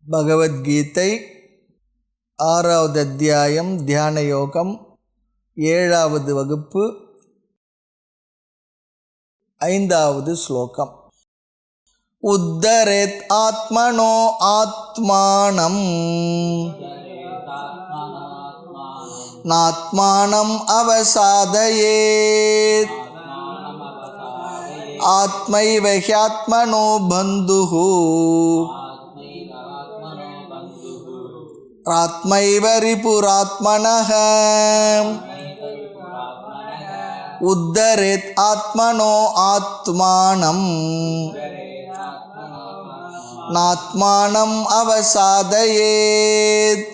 பகவத்கீதை 6வது அத்தியாயம் தியான யோகம் 7வது வகுப்பு 5வது ஸ்லோகம். உத்தரேத் ஆத்மனோ ஆத்மானம் நாத்மானம் அவசாதயேத் ஆத்மைவ ஹ்யாத்மனோ பந்துஹு ஆத்மைவ ரிபுராத்மனஹ உத்தரேத் ஆத்மனோ ஆத்மானம் நாத்மானம் அவசாதயேத்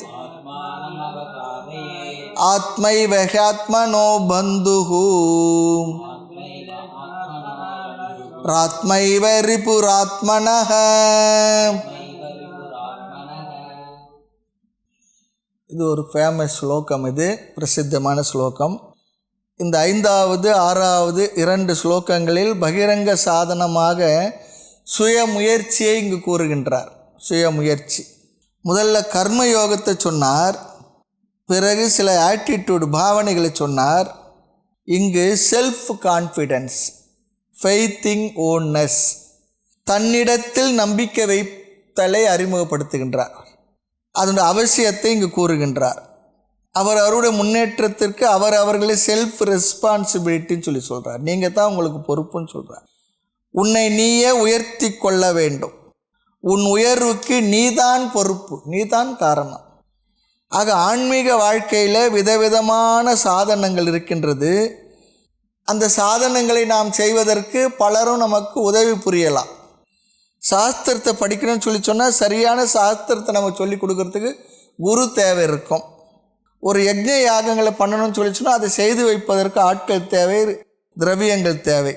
ஆத்மைவ ஹ்யாத்மனோ பந்துஹு ஆத்மைவ ரிபுராத்மனஹ. இது ஒரு ஃபேமஸ் ஸ்லோகம், இது பிரசித்தமான ஸ்லோகம். இந்த 5வது 6வது 2 ஸ்லோகங்களில் பகிரங்க சாதனமாக சுயமுயற்சியை இங்கு கூறுகின்றார். சுயமுயற்சி முதல்ல கர்மயோகத்தை சொன்னார், பிறகு சில ஆட்டிடியூட் பாவனைகளை சொன்னார். இங்கு செல்ஃப் கான்ஃபிடென்ஸ், ஃபெய்த்திங் ஓன்னஸ், தன்னிடத்தில் நம்பிக்கை வைத்தலை அறிமுகப்படுத்துகின்றார். அதனுடைய அவசியத்தை இங்கு கூறுகின்றார். அவருடைய முன்னேற்றத்திற்கு அவர்களை செல்ஃப் ரெஸ்பான்சிபிலிட்டின்னு சொல்லி சொல்கிறார். நீங்கள் தான் உங்களுக்கு பொறுப்புன்னு சொல்கிறார். உன்னை நீயே உயர்த்தி கொள்ள வேண்டும். உன் உயர்வுக்கு நீதான் பொறுப்பு, நீதான் காரணம். ஆக ஆன்மீக வாழ்க்கையில் விதவிதமான சாதனங்கள் இருக்கின்றது. அந்த சாதனங்களை நாம் செய்வதற்கு பலரும் நமக்கு உதவி புரியலாம். சாஸ்திரத்தை படிக்கணும்னு சொல்லி சொன்னால் சரியான சாஸ்திரத்தை நம்ம சொல்லி கொடுக்கறதுக்கு குரு தேவை இருக்கும். ஒரு யஜ்ஞ யாகங்களை பண்ணணும்னு சொல்லி சொன்னால் அதை செய்து வைப்பதற்கு ஆட்கள் தேவை, திரவியங்கள் தேவை,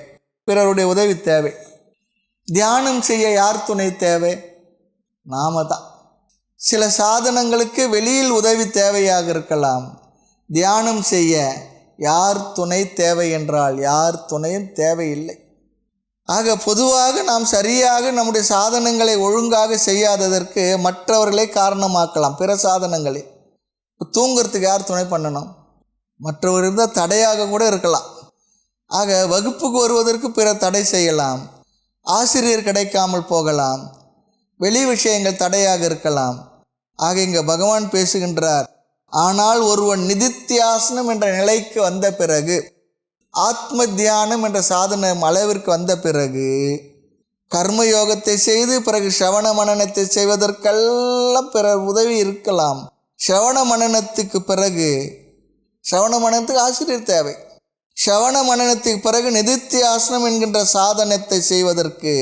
பிறருடைய உதவி தேவை. தியானம் செய்ய யார் துணை தேவை? நாம தான். சில சாதனங்களுக்கு வெளியில் உதவி தேவையாக இருக்கலாம். தியானம் செய்ய யார் துணை தேவை என்றால் யார் துணையும் தேவையில்லை. ஆக பொதுவாக நாம் சரியாக நம்முடைய சாதனங்களை ஒழுங்காக செய்யாததற்கு மற்றவர்களை காரணமாக்கலாம். பிற சாதனங்களை தூங்கிறதுக்கு யார் துணை பண்ணணும்? மற்றவர் இருந்தால் தடையாக கூட இருக்கலாம். ஆக வகுப்புக்கு வருவதற்கு பிற தடை செய்யலாம். ஆசிரியர் கிடைக்காமல் போகலாம். வெளி விஷயங்கள் தடையாக இருக்கலாம். ஆக இங்கே பகவான் பேசுகின்றார். ஆனால் ஒருவன் நிதித்தியாசனம் என்ற நிலைக்கு வந்த பிறகு, ஆத்ம தியானம் என்ற சாதனம் அளவிற்கு வந்த பிறகு, கர்மயோகத்தை செய்து பிறகு ஸ்ரவண மனனத்தை செய்வதற்கெல்லாம் பிறர் உதவி இருக்கலாம். ஸ்ரவண மனனத்துக்கு பிறகு, ஸ்ரவண மனனத்துக்கு ஆசிரியர் தேவை. ஸ்ரவண மனனத்துக்கு பிறகு நிதித்தியாசனம் என்கின்ற சாதனத்தை செய்வதற்கு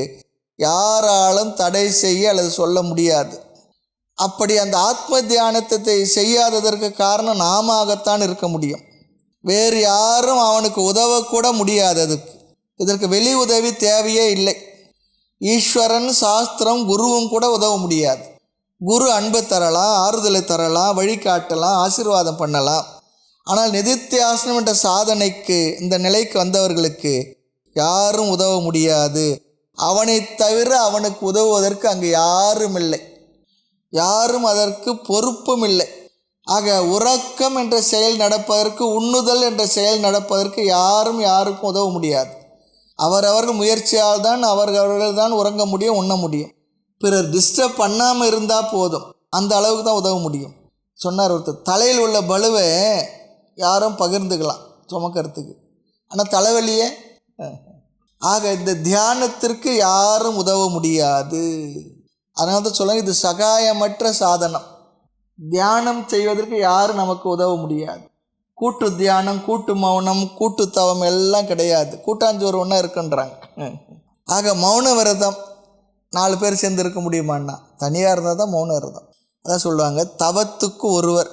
யாராலும் தடை செய்ய அல்லது சொல்ல முடியாது. அப்படி அந்த ஆத்ம தியானத்தை செய்யாததற்கு காரணம் நாமத்தான் இருக்க முடியும். வேறு யாரும் அவனுக்கு உதவக்கூட முடியாது. இதற்கு வெளி உதவி தேவையே இல்லை. ஈஸ்வரன், சாஸ்திரம், குருவும் கூட உதவ முடியாது. குரு அன்பை தரலாம், ஆறுதலை தரலாம், வழிகாட்டலாம், ஆசீர்வாதம் பண்ணலாம். ஆனால் நிதித்தியாசனம் என்ற சாதனைக்கு, இந்த நிலைக்கு வந்தவர்களுக்கு யாரும் உதவ முடியாது. அவனை தவிர அவனுக்கு உதவுவதற்கு அங்கு யாரும் இல்லை, யாரும் அதற்கு பொறுப்பும் இல்லை. ஆக உறக்கம் என்ற செயல் நடப்பதற்கு, உண்ணுதல் என்ற செயல் நடப்பதற்கு யாருக்கும் உதவ முடியாது. அவரவர்கள் முயற்சியால் தான் அவர்கள் தான் உறங்க முடியும், உண்ண முடியும். பிறர் டிஸ்டர்ப் பண்ணாமல் இருந்தால் போதும், அந்த அளவுக்கு தான் உதவ முடியும். சொன்னார் ஒருத்தர், தலையில் உள்ள பலுவை யாரும் பகிர்ந்துக்கலாம் சுமக்கிறதுக்கு, ஆனால் தலைவலியே. ஆக இந்த தியானத்திற்கு யாரும் உதவ முடியாது. அதனால தான் சொல்லுங்க, இது சகாயமற்ற சாதனம். தியானம் செய்வதற்கு யாரும் நமக்கு உதவ முடியாது. கூட்டு தியானம், கூட்டு மௌனம், கூட்டு தவம் எல்லாம் கிடையாது. கூட்டாஞ்சோறு ஒன்றா இருக்குன்றாங்க. ஆக மௌன விரதம் 4 பேர் சேர்ந்து இருக்க முடியுமான்னா, தனியாக இருந்தால் தான் மௌன விரதம். அதான் சொல்லுவாங்க, தவத்துக்கு ஒருவர்,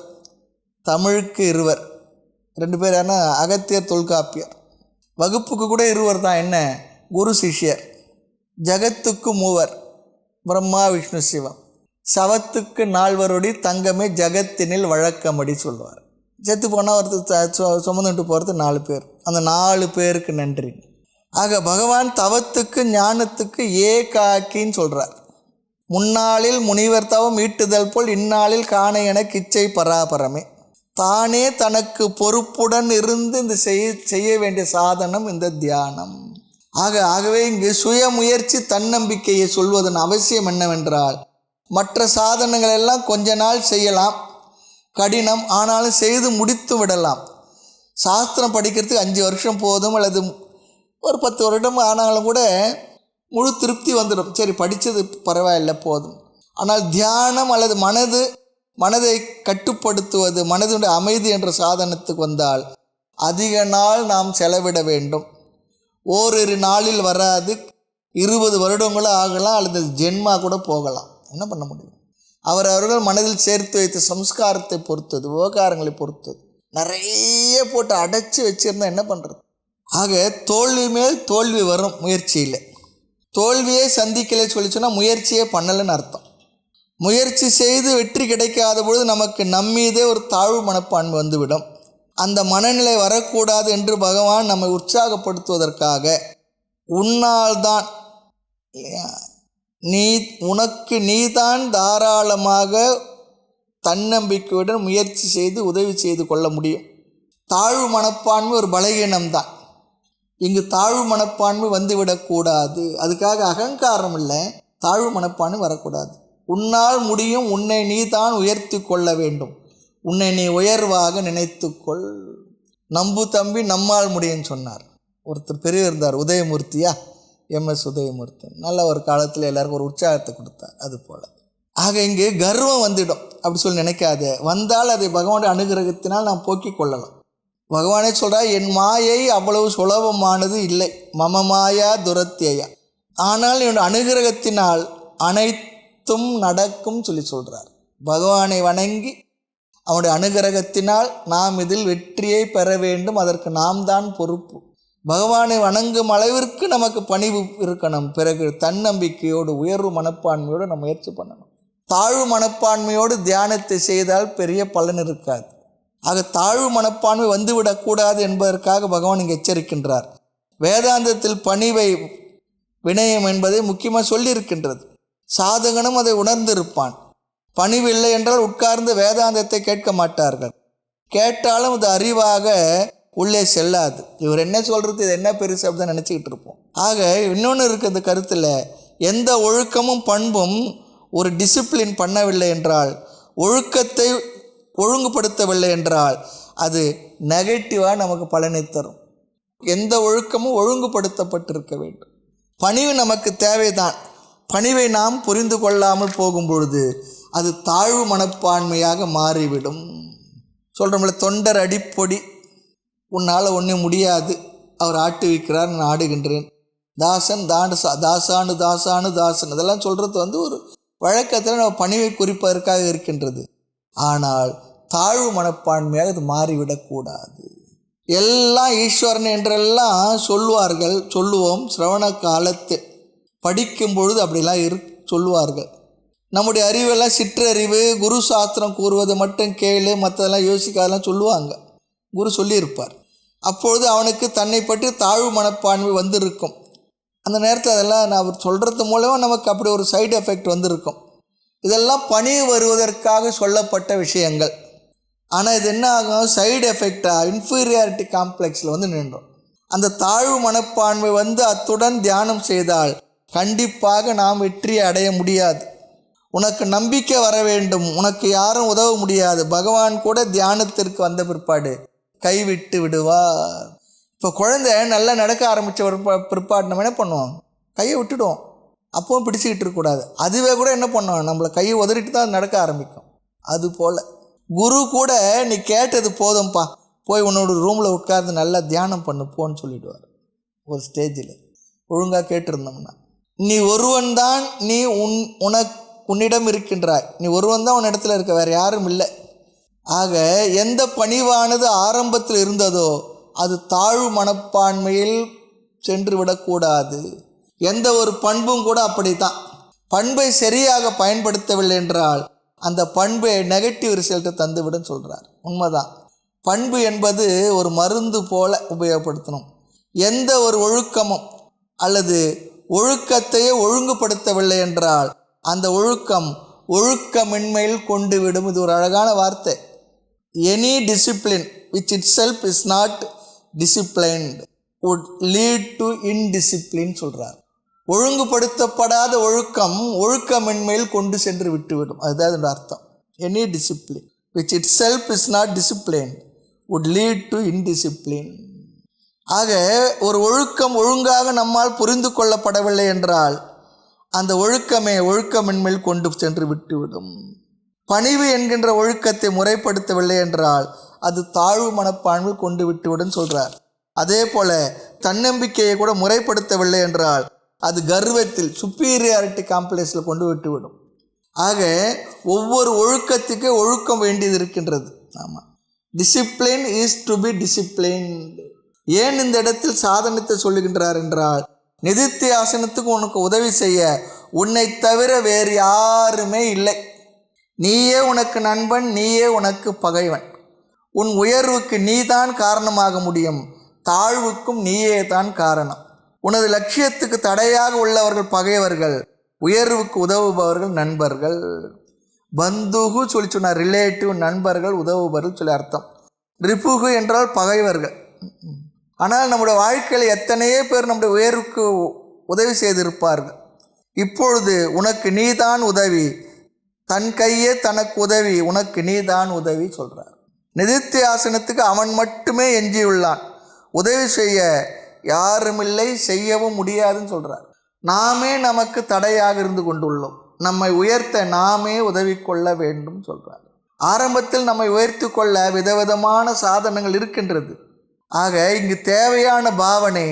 தமிழுக்கு இருவர். 2 பேர் ஏன்னா அகத்தியர், தொல்காப்பியர். வகுப்புக்கு கூட இருவர் தான். என்ன? குரு சிஷ்யர். ஜகத்துக்கு 3, பிரம்மா விஷ்ணு சிவம். சவத்துக்கு 4 தங்கமே ஜகத்தினில் வழக்கமடி சொல்லுவார். செத்து போனால் ஒருத்தர் சுமந்துட்டு போகிறது 4 பேர். அந்த 4 பேருக்கு நன்றி. ஆக பகவான் தவத்துக்கு ஞானத்துக்கு ஏகாக்கின்னு சொல்கிறார். முன்னாளில் முனிவர் தவம் ஈட்டுதல் போல் இந்நாளில் காண என கிச்சை பராபரமே. தானே தனக்கு பொறுப்புடன் இருந்து இந்த செய்ய வேண்டிய சாதனம் இந்த தியானம். ஆகவே இங்கு சுயமுயற்சி தன்னம்பிக்கையை சொல்வதன் அவசியம் என்னவென்றால், மற்ற சாதனங்கள் எல்லாம் கொஞ்ச நாள் செய்யலாம், கடினம், ஆனாலும் செய்து முடித்து விடலாம். சாஸ்திரம் படிக்கிறதுக்கு 5 வருஷம் போதும், அல்லது ஒரு 10 வருடம் ஆனாலும் கூட முழு திருப்தி வந்துடும். சரி, படித்தது பரவாயில்லை, போதும். ஆனால் தியானம் அல்லது மனதை கட்டுப்படுத்துவது, மனதுடைய அமைதி என்ற சாதனத்துக்கு வந்தால் அதிக நாள் நாம் செலவிட வேண்டும். ஓரிரு நாளில் வராது, 20 வருடங்களும் ஆகலாம், அல்லது ஜென்மா கூட போகலாம். என்ன பண்ண முடியும்? அவர்கள் மனதில் சேர்த்து வைத்த சம்ஸ்காரத்தை பொறுத்தது, விவகாரங்களை பொறுத்தது. நிறைய போட்டு அடைச்சி வச்சுருந்தா என்ன பண்ணுறது? ஆக தோல்வி மேல் தோல்வி வரும் முயற்சியில். தோல்வியை சந்திக்கலை சொல்லி சொன்னால் முயற்சியே பண்ணலைன்னு அர்த்தம். முயற்சி செய்து வெற்றி கிடைக்காத பொழுது நமக்கு நம்மீதே ஒரு தாழ்வு மனப்பான்மை வந்துவிடும். அந்த மனநிலை வரக்கூடாது என்று பகவான் நம்மை உற்சாகப்படுத்துவதற்காக உன்னால் தான், உனக்கு நீதான் தாராளமாக தன்னம்பிக்கையுடன் முயற்சி செய்து உதவி செய்து கொள்ள முடியும். தாழ்வு மனப்பான்மை ஒரு பலகீனம்தான். இங்கு தாழ்வு மனப்பான்மை வந்துவிடக்கூடாது. அதுக்காக அகங்காரம் இல்லை, தாழ்வு மனப்பான்மை வரக்கூடாது. உன்னால் முடியும், உன்னை நீ தான் உயர்த்தி கொள்ள வேண்டும், உன்னை நீ உயர்வாக நினைத்துக்கொள். நம்பு தம்பி, நம்மால் முடியும்னு சொன்னார். ஒருத்தர் பெரியவர் இருந்தார், உதயமூர்த்தியா, MS உதயமூர்த்தி. நல்ல ஒரு காலத்தில் எல்லாருக்கும் ஒரு உற்சாகத்தை கொடுத்தார். அது போல் ஆக இங்கே கர்வம் வந்துடும். அப்படி சொல்லி நினைக்காத. வந்தால் அதை பகவானுடைய அனுகிரகத்தினால் நாம் போக்கிக் கொள்ளலாம். பகவானே சொல்கிறார், என் மாயை அவ்வளவு சுலபமானது இல்லை, மம மாயா துரத்தியா. ஆனால் என்னுடைய அனுகிரகத்தினால் அனைத்தும் நடக்கும் சொல்லி சொல்கிறார். பகவானை வணங்கி அவனுடைய அனுகிரகத்தினால் நாம் இதில் வெற்றியை பெற வேண்டும். அதற்கு நாம் தான் பொறுப்பு. பகவானை வணங்கும் அளவிற்கு நமக்கு பணிவு இருக்கணும். பிறகு தன்னம்பிக்கையோடு உயர்வு மனப்பான்மையோடு நம்ம முயற்சி பண்ணணும். தாழ்வு மனப்பான்மையோடு தியானத்தை செய்தால் பெரிய பலன் இருக்காது. ஆக தாழ்வு மனப்பான்மை வந்துவிடக்கூடாது என்பதற்காக பகவான் இங்கே எச்சரிக்கின்றார். வேதாந்தத்தில் பணிவை வினயம் என்பதை முக்கியமாக சொல்லியிருக்கின்றது. சாதகனும் அதை உணர்ந்திருப்பான். பணிவு இல்லை என்றால் உட்கார்ந்து வேதாந்தத்தை கேட்க மாட்டார்கள். கேட்டாலும் அது அறிவாக உள்ளே செல்லாது. இவர் என்ன சொல்கிறது, இது என்ன பெருசு அப்படின்னு நினச்சிக்கிட்டு இருப்போம். ஆக இன்னொன்று இருக்குது இந்த கருத்தில், எந்த ஒழுக்கமும் பண்பும் ஒரு டிசிப்ளின் பண்ணவில்லை என்றால், ஒழுக்கத்தை ஒழுங்குபடுத்தவில்லை என்றால் அது நெகட்டிவாக நமக்கு பலனை தரும். எந்த ஒழுக்கமும் ஒழுங்குபடுத்தப்பட்டிருக்க வேண்டும். பணிவு நமக்கு தேவைதான். பணிவை நாம் புரிந்து கொள்ளாமல் போகும் பொழுது அது தாழ்வு மனப்பான்மையாக மாறிவிடும். சொல்கிறோம்ல, தொண்டர் அடிப்பொடி, உன்னால் ஒன்றும் முடியாது, அவர் ஆட்டு வைக்கிறார், நான் ஆடுகின்றேன், தாசன் தாசானு தாசானு தாசன், இதெல்லாம் சொல்கிறது ஒரு வழக்கத்தில் நம்ம பணிவை குறிப்பதற்காக இருக்கின்றது. ஆனால் தாழ்வு மனப்பான்மையாக அது மாறிவிடக்கூடாது. எல்லாம் ஈஸ்வரன் என்றெல்லாம் சொல்லுவோம். சிரவண காலத்தில் படிக்கும் பொழுது அப்படிலாம் சொல்லுவார்கள். நம்முடைய அறிவெல்லாம் சிற்றறிவு, குரு சாஸ்திரம் கூறுவது மட்டும் கேளு, மற்றதெல்லாம் யோசிக்காதெல்லாம் சொல்லுவாங்க. குரு சொல்லியிருப்பார். அப்பொழுது அவனுக்கு தன்னை பற்றி தாழ்வு மனப்பான்மை வந்திருக்கும். அந்த நேரத்தில் அதெல்லாம் நான் சொல்கிறது மூலமாக நமக்கு அப்படி ஒரு சைடு எஃபெக்ட் வந்திருக்கும். இதெல்லாம் பணிவு வருவதற்காக சொல்லப்பட்ட விஷயங்கள். ஆனால் இது என்ன ஆகும், சைடு எஃபெக்டாக இன்ஃபீரியாரிட்டி காம்ப்ளெக்ஸில் நின்றோம். அந்த தாழ்வு மனப்பான்மை அத்துடன் தியானம் செய்தால் கண்டிப்பாக நாம் வெற்றியை அடைய முடியாது. உனக்கு நம்பிக்கை வர வேண்டும், உனக்கு யாரும் உதவ முடியாது. பகவான் கூட தியானத்திற்கு வந்த பிற்பாடு கைவிட்டு விடுவார். இப்போ குழந்தை நல்லா நடக்க ஆரம்பித்த பிற்பாடு நம்ம என்ன பண்ணுவோம், கையை விட்டுடுவோம். அப்பவும் பிடிச்சிக்கிட்டு இருக்கக்கூடாது. அதுவே கூட என்ன பண்ணுவோம், நம்மளை கையை உதறிட்டு தான் நடக்க ஆரம்பிக்கும். அதுபோல் குரு கூட நீ கேட்டது போதும்ப்பா, போய் உன்னோட ரூமில் உட்கார்ந்து நல்லா தியானம் பண்ணு போன்னு சொல்லிவிடுவார். ஒரு ஸ்டேஜில் ஒழுங்காக கேட்டிருந்தோம்னா, நீ ஒருவன் தான், நீ உன்னிடம் இருக்கின்றாய், நீ ஒருவன் தான் உன் இடத்துல இருக்க, வேறு யாரும் இல்லை. ஆக எந்த பணிவானது ஆரம்பத்தில் இருந்ததோ அது தாழ்வு மனப்பான்மையில் சென்று விடக்கூடாது. எந்த ஒரு பண்பும் கூட அப்படி தான். பண்பை சரியாக பயன்படுத்தவில்லை என்றால் அந்த பண்பை நெகட்டிவ் ரிசல்ட்டை தந்துவிடும் சொல்கிறார். உண்மைதான். பண்பு என்பது ஒரு மருந்து போல உபயோகப்படுத்தணும். எந்த ஒரு ஒழுக்கமும் அல்லது ஒழுக்கத்தையே ஒழுங்குபடுத்தவில்லை என்றால் அந்த ஒழுக்கம் ஒழுக்கமின்மையில் கொண்டு விடும். இது ஒரு அழகான வார்த்தை. Any discipline which itself is not disciplined would lead to indiscipline சொல்கிறார். ஒழுங்குபடுத்தப்படாத ஒழுக்கம் ஒழுக்கமின்மையில் கொண்டு சென்று விட்டுவிடும். அதுதான் அதோட அர்த்தம். Any discipline which itself is not disciplined would lead to indiscipline. ஆக ஒரு ஒழுக்கம் ஒழுங்காக நம்மால் புரிந்து கொள்ளப்படவில்லை என்றால் அந்த ஒழுக்கமே ஒழுக்கமின்மையில் கொண்டு சென்று விட்டுவிடும். பணிவு என்கின்ற ஒழுக்கத்தை முறைப்படுத்தவில்லை என்றால் அது தாழ்வு மனப்பான்மையில் கொண்டு விட்டுவிடும் சொல்கிறார். அதே போல தன்னம்பிக்கையை கூட முறைப்படுத்தவில்லை என்றால் அது கர்வத்தில் சுப்பீரியாரிட்டி காம்ப்ளெக்ஸில் கொண்டு விட்டுவிடும். ஆக ஒவ்வொரு ஒழுக்கத்துக்கு ஒழுக்கம் வேண்டியது இருக்கின்றது. ஆமாம், discipline is to be disciplined. ஏன் இந்த இடத்தில் சாதனத்தை சொல்லுகின்றார் என்றால், நிதித்தியாசனத்துக்கு உனக்கு உதவி செய்ய உன்னை தவிர வேறு யாருமே இல்லை. நீயே உனக்கு நண்பன், நீயே உனக்கு பகைவன். உன் உயர்வுக்கு நீதான் காரணமாக முடியும், தாழ்வுக்கும் நீயே தான் காரணம். உனது லட்சியத்துக்கு தடையாக உள்ளவர்கள் பகைவர்கள், உயர்வுக்கு உதவுபவர்கள் நண்பர்கள். பந்துகு சொல்லி சொன்னார், ரிலேட்டிவ், நண்பர்கள், உதவுபவர்கள் சொல்லி அர்த்தம். ரிப்புகு என்றால் பகைவர்கள். ஆனால் நம்முடைய வாழ்க்கையில் எத்தனையோ பேர் நம்முடைய உயர்வுக்கு உதவி செய்திருப்பார்கள். இப்பொழுது உனக்கு நீதான் உதவி, தன் கையே தனக்கு உதவி, உனக்கு நீதான் உதவி சொல்கிறார். நிதித்தியாசனத்துக்கு அவன் மட்டுமே எஞ்சியுள்ளான். உதவி செய்ய யாருமில்லை, செய்யவும் முடியாதுன்னு சொல்கிறார். நாமே நமக்கு தடையாக இருந்து கொண்டுள்ளோம். நம்மை உயர்த்த நாமே உதவி கொள்ள வேண்டும் சொல்கிறார். ஆரம்பத்தில் நம்மை உயர்த்தி கொள்ள விதவிதமான சாதனங்கள் இருக்கின்றது. ஆக இங்கு தேவையான பாவனை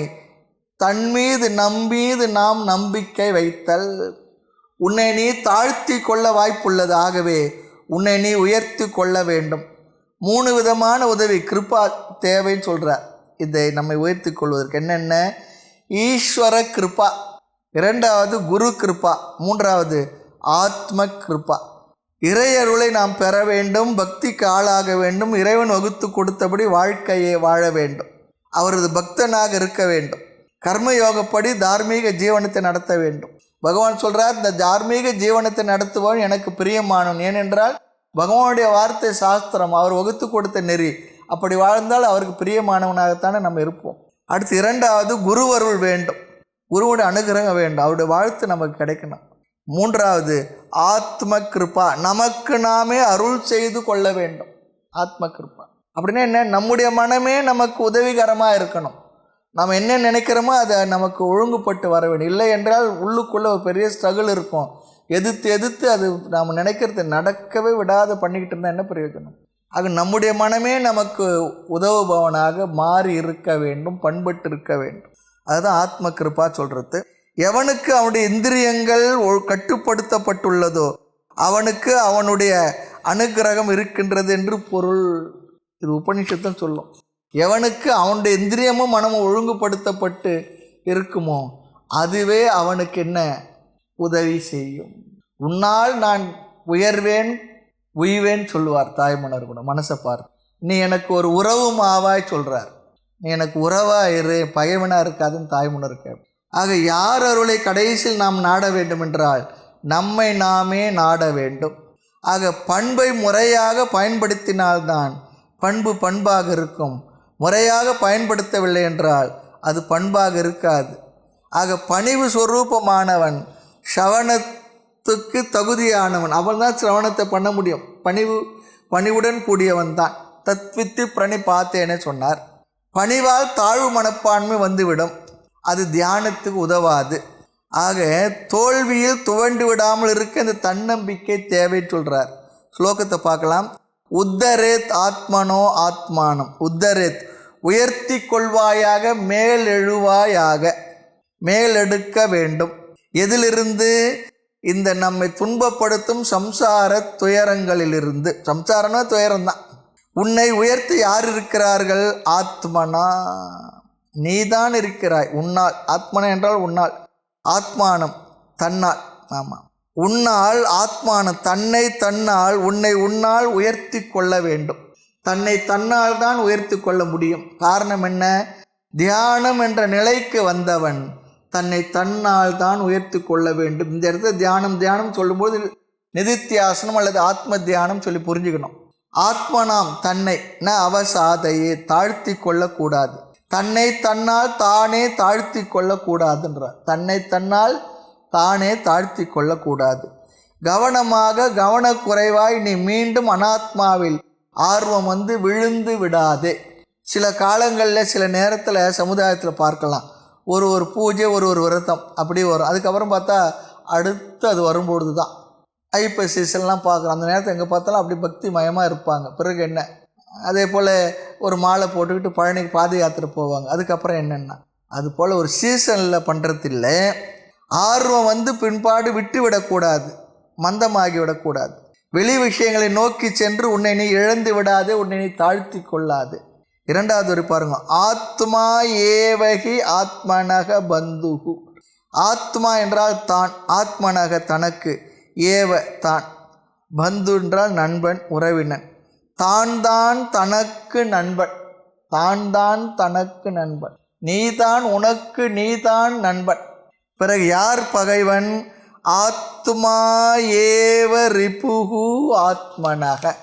தன்மீது நம்மீது நாம் நம்பிக்கை வைத்தல். உன்னை நீ தாழ்த்தி கொள்ள வாய்ப்புள்ளது. ஆகவே உன்னை நீ உயர்த்தி கொள்ள வேண்டும். 3 விதமான உதவி கிருபா தேவைன்னு சொல்கிறார். இதை நம்மை உயர்த்தி கொள்வதற்கு என்னென்ன? ஈஸ்வர கிருபா, 2வது குரு கிருபா, 3வது ஆத்ம கிருபா. இறையருளை நாம் பெற வேண்டும், பக்திக்கு ஆளாக வேண்டும், இறைவன் வகுத்து கொடுத்தபடி வாழ்க்கையை வாழ வேண்டும், அவரது பக்தனாக இருக்க வேண்டும், கர்மயோகப்படி தார்மீக ஜீவனத்தை நடத்த வேண்டும். பகவான் சொல்கிறார், இந்த தார்மீக ஜீவனத்தை நடத்துபவன் எனக்கு பிரியமானவன். ஏனென்றால் பகவானுடைய வார்த்தை சாஸ்திரம், அவர் வகுத்து கொடுத்த நெறி. அப்படி வாழ்ந்தால் அவருக்கு பிரியமானவனாகத்தானே நம்ம இருப்போம். அடுத்து 2வது குருவருள் வேண்டும், குருவுடைய அனுகிரகம் வேண்டும், அவருடைய வாழ்த்து நமக்கு கிடைக்கணும். 3வது ஆத்ம கிருபா, நமக்கு நாமே அருள் செய்து கொள்ள வேண்டும். ஆத்ம கிருபா அப்படின்னா என்ன? நம்முடைய மனமே நமக்கு உதவிகரமாக இருக்கணும். நாம் என்ன நினைக்கிறோமோ அதை நமக்கு ஒழுங்குபட்டு வர வேண்டும். இல்லை என்றால் உள்ளுக்குள்ளே ஒரு பெரிய ஸ்ட்ரகிள் இருக்கும். எதிர்த்து அது நாம் நினைக்கிறது நடக்கவே விடாத பண்ணிக்கிட்டு இருந்தால் என்ன பிரயோஜனம்? ஆக நம்முடைய மனமே நமக்கு உதவுபவனாக மாறி இருக்க வேண்டும், பண்பட்டு இருக்க வேண்டும். அதுதான் ஆத்ம கிருபா சொல்கிறது. எவனுக்கு அவனுடைய இந்திரியங்கள் கட்டுப்படுத்தப்பட்டுள்ளதோ அவனுக்கு அவனுடைய அனுக்கிரகம் இருக்கின்றது என்று பொருள். இது உபநிஷத்தும் சொல்லும். எவனுக்கு அவனுடைய இந்திரியமும் மனமும் ஒழுங்குபடுத்தப்பட்டு இருக்குமோ அதுவே அவனுக்கு என்ன உதவி செய்யும். உன்னால் நான் உயர்வேன் உய்வேன் சொல்லுவார் தாய்மன்னர் கூட. மனசை பார், நீ எனக்கு ஒரு உறவும் ஆவாய் சொல்கிறார். நீ எனக்கு உறவாக இரு, பகைவனாக இருக்காதுன்னு தாய்மன்னர் கேட்ப. ஆக யார் அருளை கடைசியில் நாம் நாட வேண்டும் என்றால் நம்மை நாமே நாட வேண்டும். ஆக பண்பை முறையாக பயன்படுத்தினால்தான் பண்பு பண்பாக இருக்கும். முறையாக பயன்படுத்தவில்லை என்றால் அது பண்பாக இருக்காது. ஆக பணிவு சொரூபமானவன் சவணத்துக்கு தகுதியானவன், அவன் தான் சிரவணத்தை பண்ண முடியும். பணிவுடன் கூடியவன் தான். தத்வித்து பிரணி பார்த்தேனே சொன்னார். பணிவால் தாழ்வு மனப்பான்மை வந்துவிடும், அது தியானத்துக்கு உதவாது. ஆக தோல்வியில் துவண்டு விடாமல் இருக்க இந்த தன்னம்பிக்கை தேவை சொல்கிறார். ஸ்லோகத்தை பார்க்கலாம். உத்தரேத் ஆத்மனோ ஆத்மானம். உத்தரேத் உயர்த்தி கொள்வாயாக, மேலெழுவாயாக, மேலெடுக்க வேண்டும். எதிலிருந்து? இந்த நம்மை துன்பப்படுத்தும் சம்சார துயரங்களிலிருந்து. சம்சாரம்னா துயரம்தான். உன்னை உயர்த்தி யார் இருக்கிறார்கள்? ஆத்மனா, நீதான் இருக்கிறாய். உன்னால், ஆத்மனா என்றால் உன்னால், ஆத்மானம் தன்னால். ஆமாம், உன்னால் ஆத்மானம், தன்னை தன்னால், உன்னை உன்னால் உயர்த்தி கொள்ள வேண்டும். தன்னை தன்னால் தான் உயர்த்தி கொள்ள முடியும். காரணம் என்ன? தியானம் என்ற நிலைக்கு வந்தவன் தன்னை தன்னால் தான் உயர்த்தி கொள்ள வேண்டும். இந்த இடத்துல தியானம் சொல்லும்போது நிதித்தியாசனம் அல்லது ஆத்ம தியானம் சொல்லி புரிஞ்சுக்கணும். ஆத்மனாம் தன்னை அவசாதையே தாழ்த்தி கொள்ளக்கூடாது. தன்னை தன்னால் தானே தாழ்த்தி கொள்ளக்கூடாதுன்றார். தன்னை தன்னால் தானே தாழ்த்தி கொள்ளக்கூடாது. கவனமாக கவனக்குறைவாய் நீ மீண்டும் அனாத்மாவில் ஆர்வம் விழுந்து விடாதே. சில காலங்களில் சில நேரத்தில் சமுதாயத்தில் பார்க்கலாம், ஒரு பூஜை ஒரு விரதம் அப்படி வரும். அதுக்கப்புறம் பார்த்தா அடுத்து அது வரும்பொழுது தான் ஐப்பசிலாம் பார்க்குறோம். அந்த நேரத்தில் எங்கே பார்த்தாலும் அப்படி பக்தி மயமாக இருப்பாங்க. பிறகு என்ன, அதே போல் ஒரு மாலை போட்டுக்கிட்டு பழனிக்கு பாத யாத்திரை போவாங்க. அதுக்கப்புறம் என்னென்னா அது போல் ஒரு சீசனில் பண்ணுறது இல்லை. ஆர்வம் பின்பாடு விட்டு விடக்கூடாது, மந்தமாகி விடக்கூடாது. வெளி விஷயங்களை நோக்கி சென்று உன்னை நீ இழந்து விடாதே, உன்னை நீ தாழ்த்தி கொள்ளாது. இரண்டாவது ஒரு பாருங்க, ஆத்மா ஏவகி ஆத்மனக பந்துகு. ஆத்மா என்றால் தான், ஆத்மனக தனக்கு, ஏவ தான், பந்து என்றால் நண்பன் உறவினன். தான் தான் தனக்கு நண்பன், தான் தான் தனக்கு நண்பன், நீதான் உனக்கு நீதான் நண்பன். பிறகு யார் பகைவன்? ஆத்மா ஏவ ரிபுகு ஆத்மனக.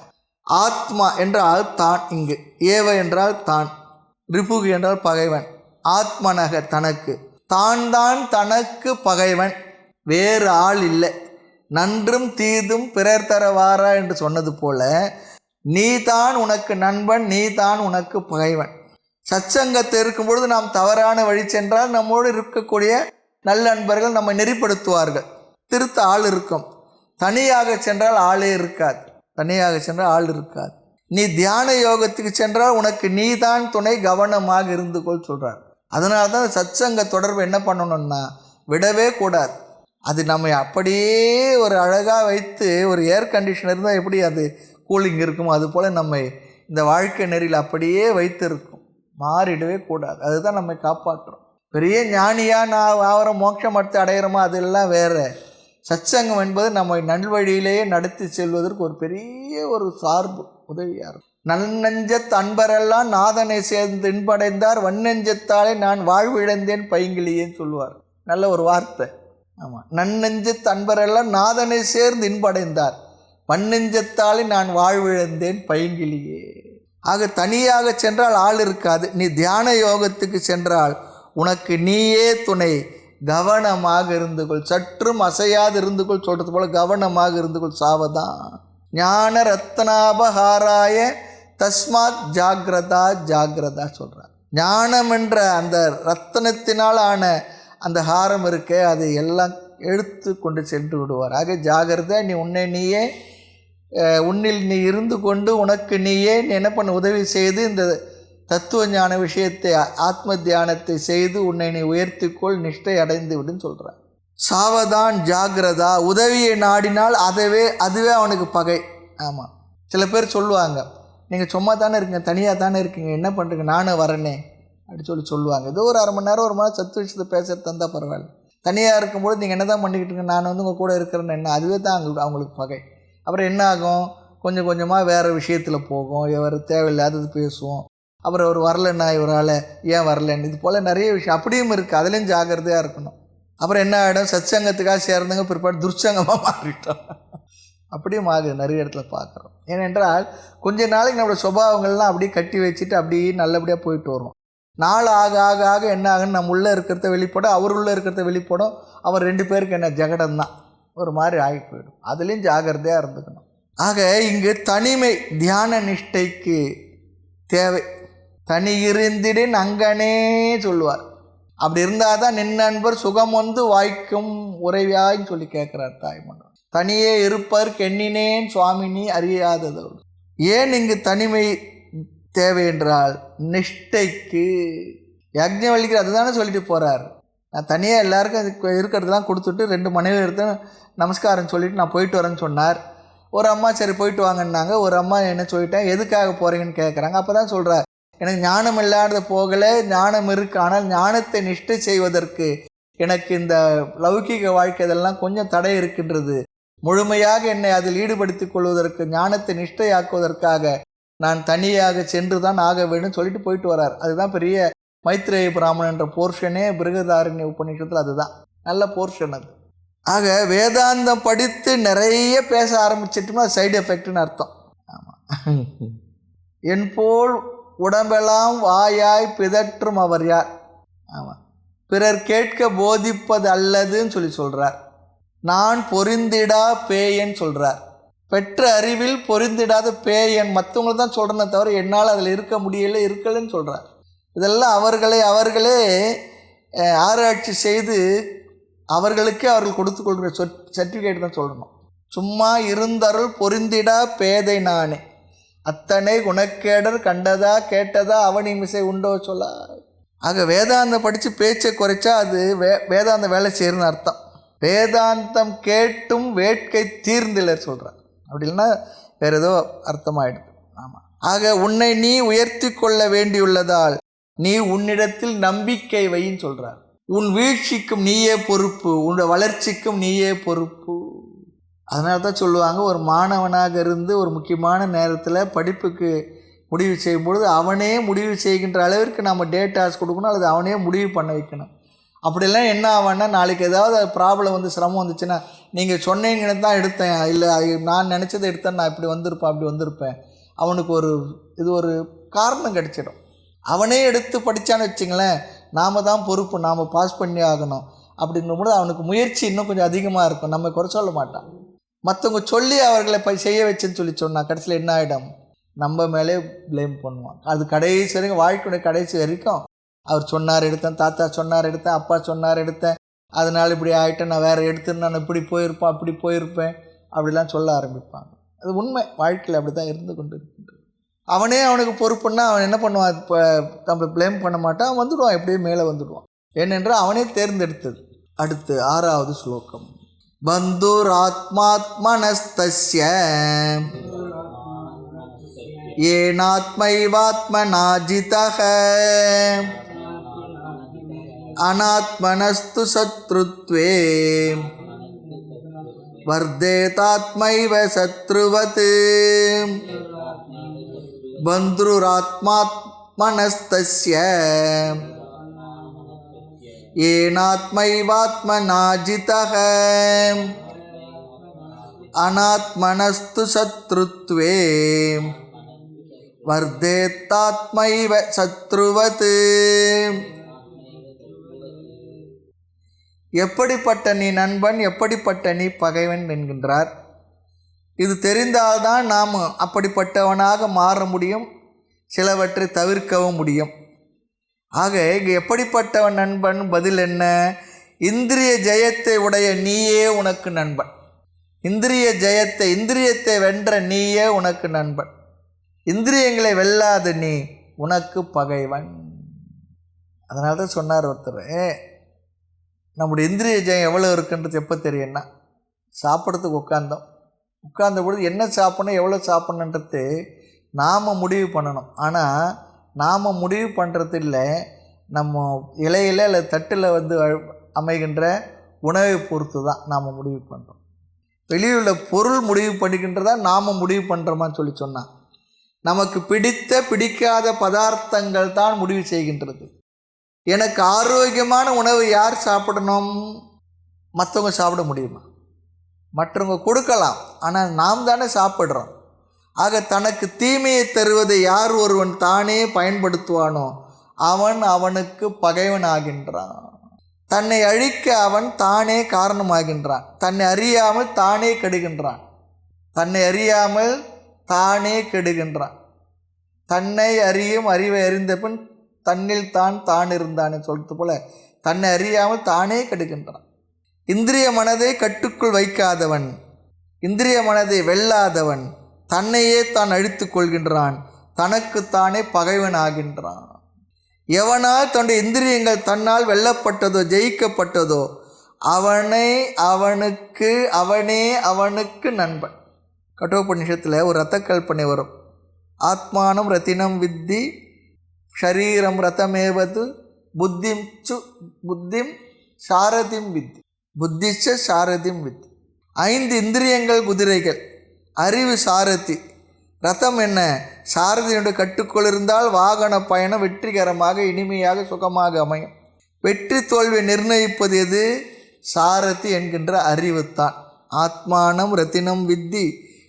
ஆத்மா என்றால் தான், இங்கு ஏவ என்றால் தான், ரிபுகு என்றால் பகைவன், ஆத்மனக தனக்கு, தான் தான் தனக்கு பகைவன், வேறு ஆள் இல்லை. நன்றும் தீதும் பிறர் தரவாரா என்று சொன்னது போல நீ தான் உனக்கு நண்பன், நீ தான் உனக்கு பகைவன். சச்சங்கத்தை இருக்கும் பொழுது நாம் தவறான வழி சென்றால் நம்மோடு இருக்கக்கூடிய நல்ல நண்பர்கள் நம்மை நெறிப்படுத்துவார்கள், திருத்த ஆள் இருக்கும். தனியாக சென்றால் ஆளே இருக்காது, தனியாக சென்றால் ஆள் இருக்காது. நீ தியான யோகத்துக்கு சென்றால் உனக்கு நீ தான் துணை, கவனமாக இருந்து கொள் சொல்கிறார். அதனால தான் சத்சங்க தொடர்பு என்ன பண்ணணும்னா விடவே கூடாது. அது நம்ம அப்படியே ஒரு அழகாக வைத்து, ஒரு ஏர் கண்டிஷனர் இருந்தால் எப்படி அது கூலிங் இருக்குமோ அதுபோல் நம்மை இந்த வாழ்க்கை நெறியில் அப்படியே வைத்து இருக்கும், மாறிடவே கூடாது. அதுதான் நம்மை காப்பாற்றுறோம். பெரிய ஞானியாக நான் ஆகிற மோட்சம் அடுத்து அடையிறோமா அதெல்லாம் வேறு. சத்சங்கம் என்பது நம்மை நல்வழியிலேயே நடத்தி செல்வதற்கு ஒரு பெரிய ஒரு சார்பு, உதவியாக இருக்கும். நன்னெஞ்சத் அன்பரெல்லாம் நாதனை சேர்ந்து இன்படைந்தார், வன்னெஞ்சத்தாலே நான் வாழ்விழந்தேன் பைங்கிலியேன்னு சொல்லுவார். நல்ல ஒரு வார்த்தை. ஆமாம், நன்னெஞ்சத் அன்பரெல்லாம் நாதனை சேர்ந்து இன்படைந்தார், வன்னெஞ்சத்தாலே நான் வாழ்விழந்தேன் பைங்கிலியே. ஆக தனியாக சென்றால் ஆள் இருக்காது. நீ தியான யோகத்துக்கு சென்றால் உனக்கு நீயே துணை, கவனமாக இருந்து கொள், சற்றும் அசையாது இருந்து கொள் சொல்கிறது போல் கவனமாக இருந்து கொள். சாவதான் ஞான ரத்னாபஹாராய தஸ்மாத் ஜாகிரதா ஜாகிரதா சொல்கிறார். ஞானம் என்ற அந்த ரத்தனத்தினால் ஆன அந்த ஹாரம் இருக்கே, அதை எல்லாம் எடுத்து கொண்டு சென்று விடுவார். ஆக ஜாகிரதை, நீ உன்னை நீயே, உன்னில் நீ இருந்து கொண்டு உனக்கு நீயே நீ என்ன பண்ண உதவி செய்து இந்த தத்துவ ஞான விஷயத்தை, ஆத்ம தியானத்தை செய்து உன்னை நீ உயர்த்திக்கொள், நிஷ்டை அடைந்து விடுன்னு சொல்கிறார். சாவதான் ஜாகிரதா, உதவியை நாடினால் அதுவே அவனுக்கு பகை. ஆமாம், சில பேர் சொல்லுவாங்க, நீங்கள் சும்மா தானே இருக்கீங்க, தனியாக தானே இருக்கீங்க, என்ன பண்ணுறீங்க, நானும் வரனே அப்படி சொல்லுவாங்க. ஏதோ ஒரு அரை மணி நேரம் ஒரு மணி நேரம் சத்து விஷயத்தை பேசுகிறது தந்தால் பரவாயில்ல. தனியாக இருக்கும்போது நீங்கள் என்ன தான் பண்ணிக்கிட்டு இருக்கீங்க, நான் உங்கள் கூட இருக்கிறேன்னு என்ன, அதுவே தான் அவங்களுக்கு பகை. அப்புறம் என்ன ஆகும், கொஞ்சம் கொஞ்சமாக வேறு விஷயத்தில் போகும், இவர் தேவையில்லாதது பேசுவோம். அப்புறம் அவர் வரலன்னா இவரால் ஏன் வரலன்னு, இது போல் நிறைய விஷயம் அப்படியும் இருக்குது. அதுலேயும் ஜாக்கிரதையாக இருக்கணும். அப்புறம் என்ன ஆகிடும், சத்சங்கத்துக்காக சேர்ந்தவங்க பிற்பாடு துர்ச்சங்கமாக மாறிட்டோம். அப்படியும் ஆகுது, நிறைய இடத்துல பார்க்குறோம். ஏனென்றால் கொஞ்ச நாளைக்கு நம்மளோட சுபாவங்கள்லாம் அப்படியே கட்டி வச்சுட்டு அப்படியே நல்லபடியாக போயிட்டு வரும். நாள் ஆக ஆக ஆக என்ன ஆகுன்னு நம்ம உள்ளே இருக்கிறத வெளிப்படும், அவர் உள்ளே இருக்கிறத வெளிப்படும். அவர் ரெண்டு பேருக்கு என்ன ஜகடம் தான், ஒரு மாதிரி ஆகி போயிடும். அதுலேயும் ஜாகிரதையாக இருந்துக்கணும். ஆக இங்கு தனிமை தியான நிஷ்டைக்கு தேவை. தனி இருந்திடின் அங்கனே சொல்லுவார். அப்படி இருந்தால் தான் நின் நண்பர் சுகம் வாய்க்கும் உறவியான்னு சொல்லி கேட்குறார் தாய்மன்றம். தனியே இருப்பதற்கு எண்ணினேன் சுவாமினி அறியாததோடு. ஏன் இங்கு தனிமை தேவை என்றால் நிஷ்டைக்கு. யக்ஞவல்லிக்கு அதுதானே சொல்லிட்டு போகிறார். நான் தனியாக எல்லாருக்கும் இருக்கிறதெல்லாம் கொடுத்துட்டு 2 மனைவி எடுத்து நமஸ்காரம் சொல்லிவிட்டு நான் போயிட்டு வரேன்னு சொன்னார். ஒரு அம்மா சரி போயிட்டு வாங்கினாங்க. ஒரு அம்மா என்ன சொல்லிட்டேன், எதுக்காக போகிறீங்கன்னு கேட்குறாங்க. அப்போ தான் சொல்கிறார், எனக்கு ஞானம் இல்லாத போகலை, ஞானம் இருக்கு, ஆனால் ஞானத்தை நிஷ்டை செய்வதற்கு எனக்கு இந்த லௌகிக வாழ்க்கை இதெல்லாம் கொஞ்சம் தடை இருக்கின்றது. முழுமையாக என்னை அதில் ஈடுபடுத்திக் கொள்வதற்கு, ஞானத்தை நிஷ்டையாக்குவதற்காக நான் தனியாக சென்று தான் ஆக வேண்டும் சொல்லிட்டு போயிட்டு வரார். அதுதான் பெரிய மைத்ரேய பிராமணன் என்ற போர்ஷனே பிருகதாரண்ய உபநிஷத்தில் அதுதான் நல்ல போர்ஷன் அது. ஆக வேதாந்தம் படித்து நிறைய பேச ஆரம்பிச்சிட்டோம்னா சைடு எஃபெக்ட்னு அர்த்தம். ஆமாம். என் போல் உடம்பெல்லாம் வாயாய் பிதற்றும் அவர் யார். ஆமாம். பிறர் கேட்க போதிப்பது அல்லதுன்னு சொல்கிறார். நான் பொருந்திடா பேயன் சொல்கிறார். பெற்ற அறிவில் பொருந்திடாத பேயன் மற்றவங்களை தான் சொல்கிறேன்னே தவிர என்னால் அதில் இருக்க முடியலை இருக்கலைன்னு சொல்கிறார். இதெல்லாம் அவர்களே ஆராய்ச்சி செய்து அவர்களுக்கே அவர்கள் கொடுத்து கொள்கிற சர்டிஃபிகேட் தான் சொல்லணும். சும்மா இருந்தருள் பொருந்திடா பேதை நானே அத்தனை குணக்கேடர் கண்டதா கேட்டதா அவனி மிசை உண்டோ சொல்ல. ஆக வேதாந்தம் படித்து பேச்சை குறைச்சா அது வேதாந்த வேலை செய்யறதுன்னு அர்த்தம். வேதாந்தம் கேட்டும் வேட்கை தீர்ந்திலர் சொல்கிறார். அப்படி இல்லைன்னா வேறு ஏதோ அர்த்தமாயிடுது. ஆமாம். ஆக உன்னை நீ உயர்த்தி கொள்ள வேண்டியுள்ளதால் நீ உன்னிடத்தில் நம்பிக்கை வைன்னு சொல்கிறார். உன் வீழ்ச்சிக்கும் நீயே பொறுப்பு, உன்னோட வளர்ச்சிக்கும் நீயே பொறுப்பு. அதனால தான் சொல்லுவாங்க, ஒரு மாணவனாக இருந்து ஒரு முக்கியமான நேரத்தில் படிப்புக்கு முடிவு செய்யும்பொழுது அவனே முடிவு செய்கின்ற அளவிற்கு நம்ம டேட்டாஸ் கொடுக்கணும், அல்லது அவனே முடிவு பண்ண வைக்கணும். அப்படிலாம் என்ன ஆவான்னா, நாளைக்கு ஏதாவது ப்ராப்ளம் வந்து சிரமம் வந்துச்சுன்னா, நீங்கள் சொன்னீங்கன்னு தான் எடுத்தேன், இல்லை நான் நினச்சதை எடுத்தேன், நான் இப்படி வந்திருப்பேன் அப்படி வந்திருப்பேன், அவனுக்கு ஒரு காரணம் கிடச்சிடும். அவனே எடுத்து படித்தான்னு வச்சுங்களேன், நாம் தான் பொறுப்பு, நாம் பாஸ் பண்ணி ஆகணும் அப்படின்னும்போது அவனுக்கு முயற்சி இன்னும் கொஞ்சம் அதிகமாக இருக்கும். நம்ம குறை சொல்ல மாட்டான். மற்றவங்க சொல்லி அவர்களை செய்ய வச்சுன்னு சொன்னால் கடைசியில் என்ன ஆகிடும், நம்ம மேலே ப்ளேம் பண்ணுவான். அது கடைசி வரைக்கும், வாழ்க்கையுடைய கடைசி வரைக்கும் அவர் சொன்னார் எடுத்தேன், தாத்தா சொன்னார் எடுத்தேன், அப்பா சொன்னார் எடுத்தேன், அதனால் இப்படி ஆகிட்டேன், நான் வேறு எடுத்துன்னு நான் இப்படி போயிருப்பேன் அப்படி போயிருப்பேன் அப்படிலாம் சொல்ல ஆரம்பிப்பாங்க. அது உண்மை. வாழ்க்கையில் அப்படி தான் இருந்து கொண்டு இருக்கின்றது. அவனே அவனுக்கு பொறுப்புன்னா அவன் என்ன பண்ணுவான், இப்போ நம்ம ப்ளேம் பண்ண மாட்டான், வந்துடுவான், எப்படியே மேலே வந்துடுவான். ஏனென்றால் அவனே தேர்ந்தெடுத்தது. அடுத்து 6வது ஸ்லோகம். பந்துராத்மாத்மனஸ்தஸ்ய ஏனாத்மைவாத்மநாஜிதஹ அநாத்மனஸ்து சத்ருத்வே வர்தேதாத்மைவ சத்ருவத். பந்துராத்மாத்மனஸ்தஸ்ய ஏனாத்மைவாத்மநாஜிதஹ அநாத்மனஸ்து சத்ருத்வே வர்தேதாத்மைவ சத்ருவத். எப்படிப்பட்ட நீ நண்பன், எப்படிப்பட்ட நீ பகைவன் என்கின்றார். இது தெரிந்தால்தான் நாம் அப்படிப்பட்டவனாக மாற முடியும், சிலவற்றை தவிர்க்கவும் முடியும். ஆக இங்கே எப்படிப்பட்டவன் நண்பன், பதில் என்ன, இந்திரிய ஜெயத்தை உடைய நீயே உனக்கு நண்பன். இந்திரியத்தை வென்ற நீயே உனக்கு நண்பன். இந்திரியங்களை வெல்லாத நீ உனக்கு பகைவன். அதனால தான் சொன்னார் ஒருத்தர், நம்முடைய இந்திரிய ஜெயம் எவ்வளோ இருக்குன்றது எப்போ தெரியும்னா, சாப்பிட்றதுக்கு உட்கார்ந்த பொழுது என்ன சாப்பிட்ணும் எவ்வளோ சாப்பிட்ணுன்றது நாம் முடிவு பண்ணணும். ஆனால் நாம் முடிவு பண்ணுறது இல்லை, நம்ம இலையில் இல்லை தட்டில் வந்து அமைகின்ற உணவை பொறுத்து தான் நாம் முடிவு பண்ணுறோம். வெளியுள்ள பொருள் முடிவு பண்ணிக்கின்றதா நாம் முடிவு பண்ணுறோமான்னு சொன்னால், நமக்கு பிடிக்காத பதார்த்தங்கள் தான் முடிவு செய்கின்றது. எனக்கு ஆரோக்கியமான உணவு யார் சாப்பிடணும், மற்றவங்க சாப்பிட முடியுமா? மற்றவங்க கொடுக்கலாம், ஆனால் நாம் தானே சாப்பிட்றோம். ஆக தனக்கு தீமையை தருவதை யார் ஒருவன் தானே பயன்படுத்துவானோ அவன் அவனுக்கு பகைவன் ஆகின்றான். தன்னை அழிக்க அவன் தானே காரணமாகின்றான். தன்னை அறியாமல் தானே கெடுகின்றான். தன்னை அறியும் அறிவை அறிந்த பின் தன்னில் தான் இருந்தானே சொல்றது போல தன்னை அறியாமல் தானே கெடுகின்றான். இந்திரிய மனதை கட்டுக்குள் வைக்காதவன், இந்திரிய மனதை வெல்லாதவன் தன்னையே தான் அழித்து கொள்கின்றான், தனக்குத்தானே பகைவன் ஆகின்றான். எவனால் தன்னுடைய இந்திரியங்கள் தன்னால் வெல்லப்பட்டதோ ஜெயிக்கப்பட்டதோ அவனே அவனுக்கு நண்பன். கட்டோபநிஷத்தில் ஒரு ரத்த கல்பனை வரும். ஆத்மானம் ரத்தினம் வித்தி ஷரீரம் ரதமேவது புத்திம் சாரதிம் வித்தி சாரதிம் வித்தி. 5 இந்திரியங்கள் குதிரைகள், அறிவு சாரதி, ரதம் என்ன? சாரதியினுடைய கட்டுக்குள் இருந்தால் வாகன பயணம் வெற்றிகரமாக இனிமையாக சுகமாக அமையும். வெற்றி தோல்வியை நிர்ணயிப்பது எது? சாரதி என்கின்ற அறிவுத்தான். ஆத்மானம் ரத்தினம் வித்தி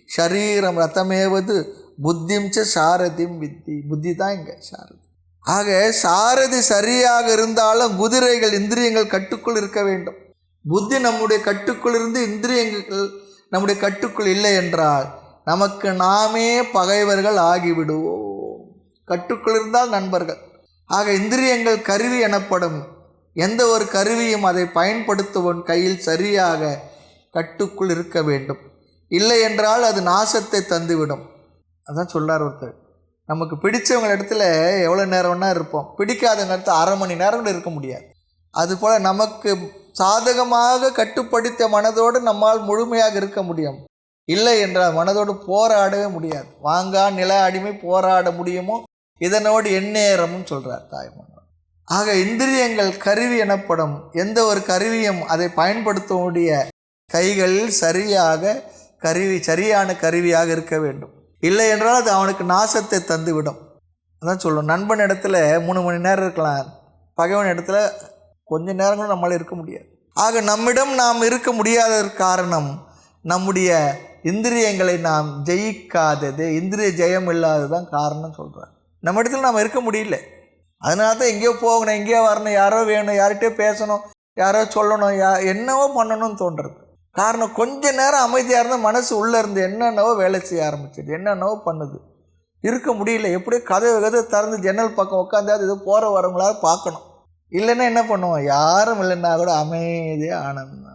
ஷரீரம் ரதமேவது புத்திம் ச சாரதிம் வித்தி. புத்தி தான் இங்கே சாரதி. ஆக சாரதி சரியாக இருந்தாலும் குதிரைகள் இந்திரியங்கள் கட்டுக்குள் இருக்க வேண்டும். புத்தி நம்முடைய கட்டுக்குள் இருந்து இந்திரியங்கள் நம்முடைய கட்டுக்குள் இல்லை என்றால் நமக்கு நாமே பகைவர்கள் ஆகிவிடுவோம். கட்டுக்குள் இருந்தால் நண்பர்கள். ஆக இந்திரியங்கள் கருவி எனப்படும். எந்த ஒரு கருவியும் அதை பயன்படுத்துவன் கையில் சரியாக கட்டுக்குள் இருக்க வேண்டும். இல்லை என்றால் அது நாசத்தை தந்துவிடும். அதான் சொல்கிறார் ஒருத்தர், நமக்கு பிடிச்சவங்க இடத்துல எவ்வளோ நேரம்னா இருப்போம், பிடிக்காதவங்க இடத்துல அரை மணி நேரம் கூட இருக்க முடியாது. அதுபோல் நமக்கு சாதகமாக கட்டுப்படுத்த மனதோடு நம்மால் முழுமையாக இருக்க முடியும். இல்லை என்றால் மனதோடு போராடவே முடியாது. வாங்கா நில அடிமை போராட முடியுமோ இதனோடு எந்நேரமும் சொல்கிறார் தாய்மானவர். ஆக இந்திரியங்கள் கருவி எனப்படும். எந்த ஒரு கருவியும் அதை பயன்படுத்தக்கூடிய கைகளில் சரியான கருவியாக இருக்க வேண்டும். இல்லை என்றால் அது அவனுக்கு நாசத்தை தந்துவிடும். அதான் சொல்லும், நண்பன் இடத்துல 3 மணி நேரம் இருக்கலாம், பகைவன் இடத்துல கொஞ்சம் நேரங்களும் நம்மளால் இருக்க முடியாது. ஆக நம்மிடம் நாம் இருக்க முடியாததற்கு காரணம் நம்முடைய இந்திரியங்களை நாம் ஜெயிக்காதது, இந்திரிய ஜெயம் இல்லாதது தான் காரணம் சொல்கிறார். நம்ம இடத்துல நாம் இருக்க முடியல. அதனால தான் எங்கேயோ போகணும், எங்கேயோ வரணும், யாரோ வேணும், யார்கிட்டயோ பேசணும், யாரோ சொல்லணும், என்னவோ பண்ணணும்னு தோன்றுறது. காரணம் கொஞ்ச நேரம் அமைதியாக இருந்தால் மனசு உள்ளே இருந்து என்னென்னவோ வேலை செய்ய ஆரம்பிச்சிது, என்னென்னவோ பண்ணுது, இருக்க முடியல. எப்படியோ கதை திறந்து ஜன்னல் பக்கம் உட்காந்தாது ஏதோ போகிற வரவங்களாவது பார்க்கணும். இல்லைன்னா என்ன பண்ணுவோம், யாரும் இல்லைன்னா கூட அமைதியாக ஆனந்தம்.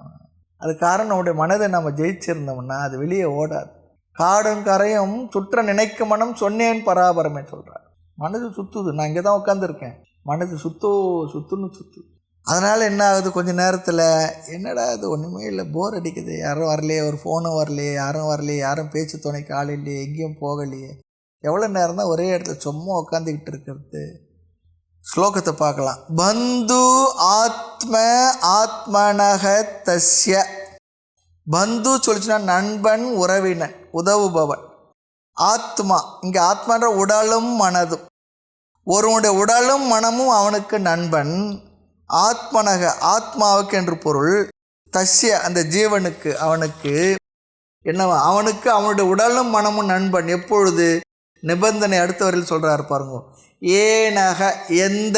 அது காரணம் நம்முடைய மனதை நம்ம ஜெயிச்சிருந்தோம்னா அது வெளியே ஓடாது. காடும் கரையும் சுற்ற நினைக்க மனம் சொன்னேன் பராபரமே சொல்கிறார். மனது சுற்றுது, நான் இங்கே தான் உட்காந்துருக்கேன், மனது சுற்றுன்னு சுற்றுது. அதனால் என்ன ஆகுது, கொஞ்சம் நேரத்தில் என்னடா இது ஒன்றுமே இல்லை, போர் அடிக்குது, யாரும் வரலையே, ஒரு ஃபோனும் வரலையே, யாரும் வரலையே, யாரும் பேச்சு துணைக்கு ஆள் இல்லையே, எங்கேயும் போகலையே, எவ்வளோ நேரம் தான் ஒரே இடத்துல சும்மா உட்காந்துக்கிட்டு இருக்கிறது. ஸ்லோகத்தை பார்க்கலாம். பந்து ஆத்மனக தஸ்ய. பந்து சொல்லிச்சுன்னா நண்பன், உறவினன், உதவுபவன். ஆத்மா, இங்கே ஆத்மான்ற உடலும் மனதும். ஒருவனுடைய உடலும் மனமும் அவனுக்கு நண்பன். ஆத்மனக, ஆத்மாவுக்கு என்று பொருள். தஸ்ய, அந்த ஜீவனுக்கு, அவனுக்கு என்னவா, அவனுக்கு அவனுடைய உடலும் மனமும் நண்பன். எப்பொழுது? நிபந்தனை அடுத்த வரையில் சொல்கிறார் பாருங்க. ஏனக, எந்த,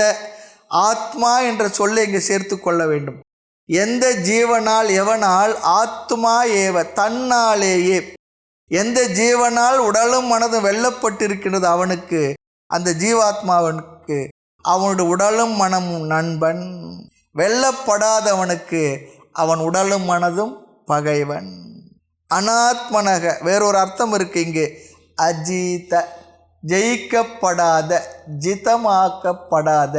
ஆத்மா என்ற சொல்லை இங்கே சேர்த்து கொள்ள வேண்டும். எந்த ஜீவனால், எவனால், ஆத்மா ஏவ, தன்னாலேயே, எந்த ஜீவனால் உடலும் மனதும் வெல்லப்பட்டிருக்கிறது அவனுக்கு, அந்த ஜீவாத்மாவனுக்கு அவனுடைய உடலும் மனமும் நண்பன். வெல்லப்படாதவனுக்கு அவன் உடலும் மனதும் பகைவன். அனாத்மனக, வேறொரு அர்த்தம் இருக்குது இங்கே. அஜீத, ஜெயிக்கப்படாத, ஜிதமாக்கப்படாத,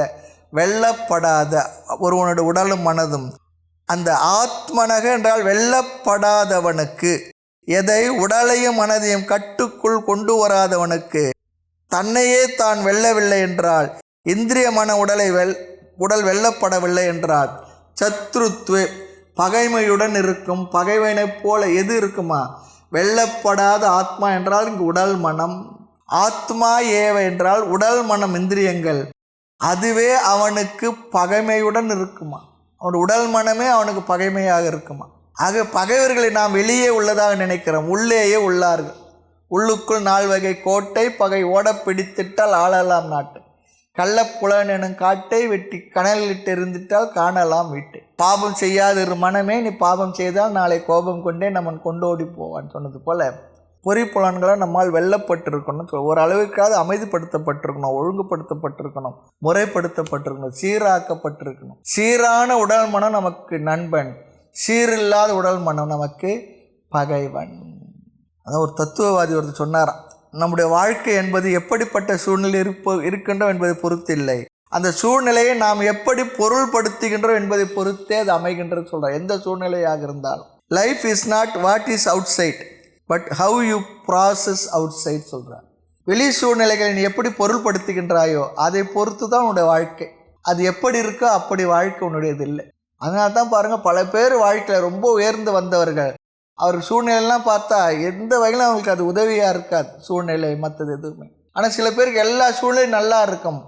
வெல்லப்படாத ஒருவனுடைய உடலும் மனதும். அந்த ஆத்மனக என்றால் வெல்லப்படாதவனுக்கு, எதை, உடலையும் மனதையும் கட்டுக்குள் கொண்டு வராதவனுக்கு, தன்னையே தான் வெல்லவில்லை என்றால், இந்திரிய மன உடல் வெல்லப்படவில்லை என்றால், சத்ருத்வே, பகைமையுடன் இருக்கும், பகைவனைப் போல எது இருக்குமா, வெல்லப்படாத ஆத்மா என்றால் இங்கு உடல் மனம். ஆத்மா ஏவ என்றால் உடல் மனம் இந்திரியங்கள், அதுவே அவனுக்கு பகைமையுடன் இருக்குமா, அவன் உடல் மனமே அவனுக்கு பகைமையாக இருக்குமா. ஆக பகைவர்களை நாம் வெளியே உள்ளதாக நினைக்கிறோம், உள்ளேயே உள்ளார்கள். உள்ளுக்குள் 4 வகை கோட்டை, பகை ஓட பிடித்திட்டால் ஆளலாம் நாட்டை, கள்ளப்புலன் எனும் காட்டை வெட்டி கனலிட்டு இருந்துட்டால் காணலாம் வீட்டை. பாபம் செய்யாதிரு மனமே, நீ பாபம் செய்தால் நாளை கோபம் கொண்டே நம்மன் கொண்டோடி போவான்னு சொன்னது போல் பொறிப்புலன்களை நம்மால் வெல்லப்பட்டிருக்கணும். ஒரு அளவுக்காவது அமைதிப்படுத்தப்பட்டிருக்கணும், ஒழுங்குபடுத்தப்பட்டிருக்கணும், முறைப்படுத்தப்பட்டிருக்கணும், சீராக்கப்பட்டிருக்கணும். சீரான உடல் மனம் நமக்கு நண்பன், சீரில்லாத உடல் மனம் நமக்கு பகைவன். அதான் ஒரு தத்துவவாதி ஒருத்தர் சொன்னாராம், நம்முடைய வாழ்க்கை என்பது எப்படிப்பட்ட சூழ்நிலை இருக்கின்றோம் என்பதை பொறுத்து இல்லை, அந்த சூழ்நிலையை நாம் எப்படி பொருள்படுத்துகின்றோம் என்பதை பொறுத்தே அது அமைகின்றது சொல்கிறார். எந்த சூழ்நிலையாக இருந்தாலும் life is not what is outside but how you process outside சொல்கிறார். வெளி சூழ்நிலைகளை நீ எப்படி பொருள்படுத்துகின்றாயோ அதை பொறுத்து தான் உன்னுடைய வாழ்க்கை. அது எப்படி இருக்கோ அப்படி வாழ்க்கை உன்னுடையது இல்லை. அதனால தான் பாருங்கள், பல பேர் வாழ்க்கையில் ரொம்ப உயர்ந்து வந்தவர்கள் அவர் சூழ்நிலையெல்லாம் பார்த்தா எந்த வகையிலும் அவங்களுக்கு அது உதவியாக இருக்காது, சூழ்நிலை மற்றது எதுவுமே. ஆனால் சில பேருக்கு எல்லா சூழ்நிலையும் நல்லா இருக்கும்,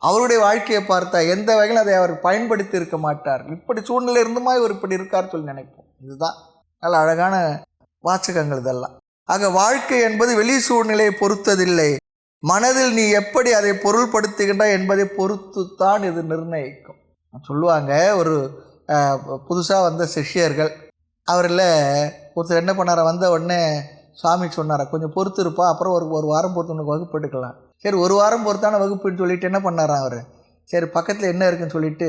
அவருடைய வாழ்க்கையை பார்த்தா எந்த வகையிலும் அதை அவர் பயன்படுத்தி இருக்க மாட்டார். இப்படி சூழ்நிலை இருந்துமா இவர் இப்படி இருக்கார் சொல்லி நினைப்போம். இதுதான் நல்ல அழகான வாசகங்கள் இதெல்லாம். ஆக வாழ்க்கை என்பது வெளி சூழ்நிலையை பொறுத்ததில்லை, மனதில் நீ எப்படி அதை பொருள்படுத்துகின்றாய் என்பதை பொறுத்து தான் இது நிர்ணயிக்கும். சொல்லுவாங்க, ஒரு புதுசாக வந்த சிஷ்யர்கள், அவரில் ஒருத்தர் என்ன பண்ணார, வந்த உடனே சுவாமி சொன்னார, கொஞ்சம் பொறுத்து இருப்பா, அப்புறம் ஒரு வாரம் பொறுத்து உனக்கு வகுப்பு எடுக்கலாம். சரி, ஒரு வாரம் பொறுத்தான வகுப்புன்னு சொல்லிட்டு என்ன பண்ணாராம் அவர், சரி பக்கத்தில் என்ன இருக்குன்னு சொல்லிட்டு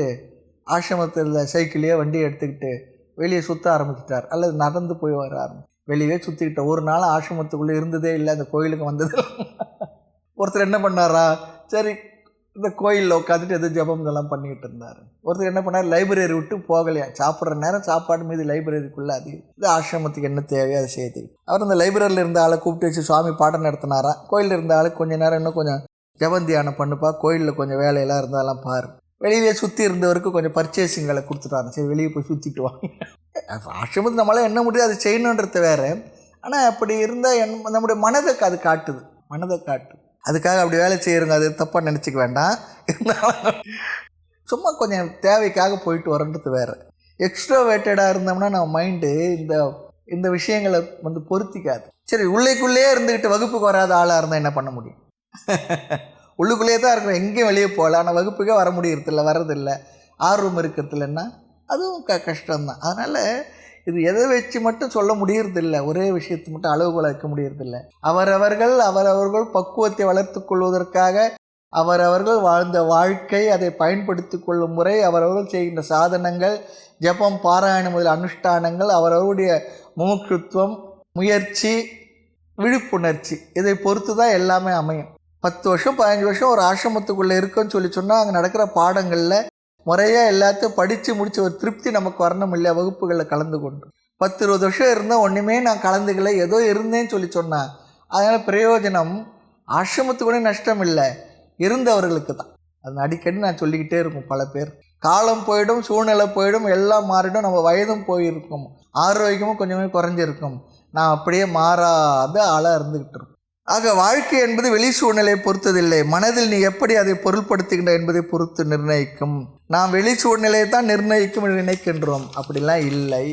ஆசிரமத்தில் சைக்கிளையோ வண்டியை எடுத்துக்கிட்டு வெளியே சுற்ற ஆரம்பிச்சிட்டார், அல்லது நடந்து போய் வர ஆரம்பிச்சு வெளியே சுற்றிக்கிட்ட. ஒரு நாள் ஆசிரமத்துக்குள்ளே இருந்ததே இல்லை, அந்த கோயிலுக்கு வந்தது. ஒருத்தர் என்ன பண்ணாரா, சரி இந்த கோயிலில் உட்காந்துட்டு எது ஜபம் இதெல்லாம் பண்ணிக்கிட்டு இருந்தார். ஒருத்தர் என்ன பண்ணார், லைப்ரரி விட்டு போகலையா, சாப்பிட்ற நேரம் சாப்பாடு மீது லைப்ரரிக்குள்ளே அது இது ஆசிரமத்துக்கு என்ன தேவையோ அதை செய்து. அவர் அந்த லைப்ரரியில் இருந்த ஆளை கூப்பிட்டு வச்சு சுவாமி பாடம் நடத்தினாரா. கோயிலில் இருந்த ஆளுக்கு கொஞ்சம் நேரம் இன்னும் கொஞ்சம் ஜபம் தியானம் பண்ணுப்பா, கோயிலில் கொஞ்சம் வேலையெல்லாம் இருந்தாலும் பாரு. வெளியே சுற்றி இருந்தவருக்கு கொஞ்சம் பர்ச்சேசிங்களை கொடுத்துட்டாங்க, சரி வெளியே போய் சுற்றிட்டு வாங்க. ஆசிரமத்து நம்மளால் என்ன முடியாது அது செய்யணுன்றது வேறு. ஆனால் அப்படி இருந்தால் நம்முடைய மனதை அது காட்டுது, மனதை காட்டுது. அதுக்காக அப்படி வேலை செய்யறங்க, அது தப்பாக நினச்சிக்க வேண்டாம். இருந்தாலும் சும்மா கொஞ்சம் தேவைக்காக போயிட்டு வரன்றது வேறு. எக்ஸ்ட்ரோவேட்டடாக இருந்தோம்னா நம்ம மைண்டு இந்த விஷயங்களை பொருத்திக்காது. சரி, உள்ளேக்குள்ளேயே இருந்துக்கிட்டு வகுப்புக்கு வராத ஆளாக இருந்தால் என்ன பண்ண முடியும்? உள்ளுக்குள்ளேயே தான் இருக்கிறோம், எங்கேயும் வெளியே போகல, ஆனால் வகுப்புக்கே வர முடியறதில்ல, வர்றதில்லை, ஆர்வம் இருக்கிறதில்லன்னா அதுவும் கஷ்டம்தான். அதனால் இது எதை வச்சு மட்டும் சொல்ல முடியறதில்லை, ஒரே விஷயத்தை மட்டும் அளவுகோல் வைக்க முடியறதில்லை. அவரவர்கள் பக்குவத்தை வளர்த்து கொள்வதற்காக அவரவர்கள் வாழ்ந்த வாழ்க்கை, அதை பயன்படுத்தி கொள்ளும் முறை, அவரவர்கள் செய்கின்ற சாதனங்கள், ஜபம், பாராயணம் முதல் அனுஷ்டானங்கள், அவரவருடைய முமுட்சுத்துவம், முயற்சி, விழிப்புணர்ச்சி, இதை பொறுத்து தான் எல்லாமே அமையும். 10 வருஷம் 15 வருஷம் ஒரு ஆசிரமத்துக்குள்ளே இருக்குன்னு சொன்னால் அங்கே நடக்கிற பாடங்களில் முறையாக எல்லாத்தையும் படித்து முடித்த ஒரு திருப்தி நமக்கு வரணும் இல்லையா? வகுப்புகளில் கலந்து கொண்டு 10-20 வருஷம் இருந்தால் ஒன்றுமே நான் கலந்துக்கல, ஏதோ இருந்தேன்னு சொன்னால் அதனால் பிரயோஜனம் ஆசிரமத்துக்கு நஷ்டம் இல்லை, இருந்தவர்களுக்கு தான். அது அடிக்கடி நான் சொல்லிக்கிட்டே இருக்கும். பல பேர் காலம் போயிடும், சூழ்நிலை போயிடும், எல்லாம் மாறிடும், நம்ம வயதும் போயிருக்கும், ஆரோக்கியமும் கொஞ்சமே குறைஞ்சிருக்கும், நான் அப்படியே மாறாத ஆளாக இருந்துக்கிட்டு இருக்கோம். ஆக வாழ்க்கை என்பது வெளி சூழ்நிலையை பொறுத்ததில்லை, மனதில் நீ எப்படி அதை பொருள்படுத்துகின்ற என்பதை பொறுத்து நிர்ணயிக்கும். நாம் வெளி சூழ்நிலையை தான் நிர்ணயிக்கும் நினைக்கின்றோம், அப்படிலாம் இல்லை.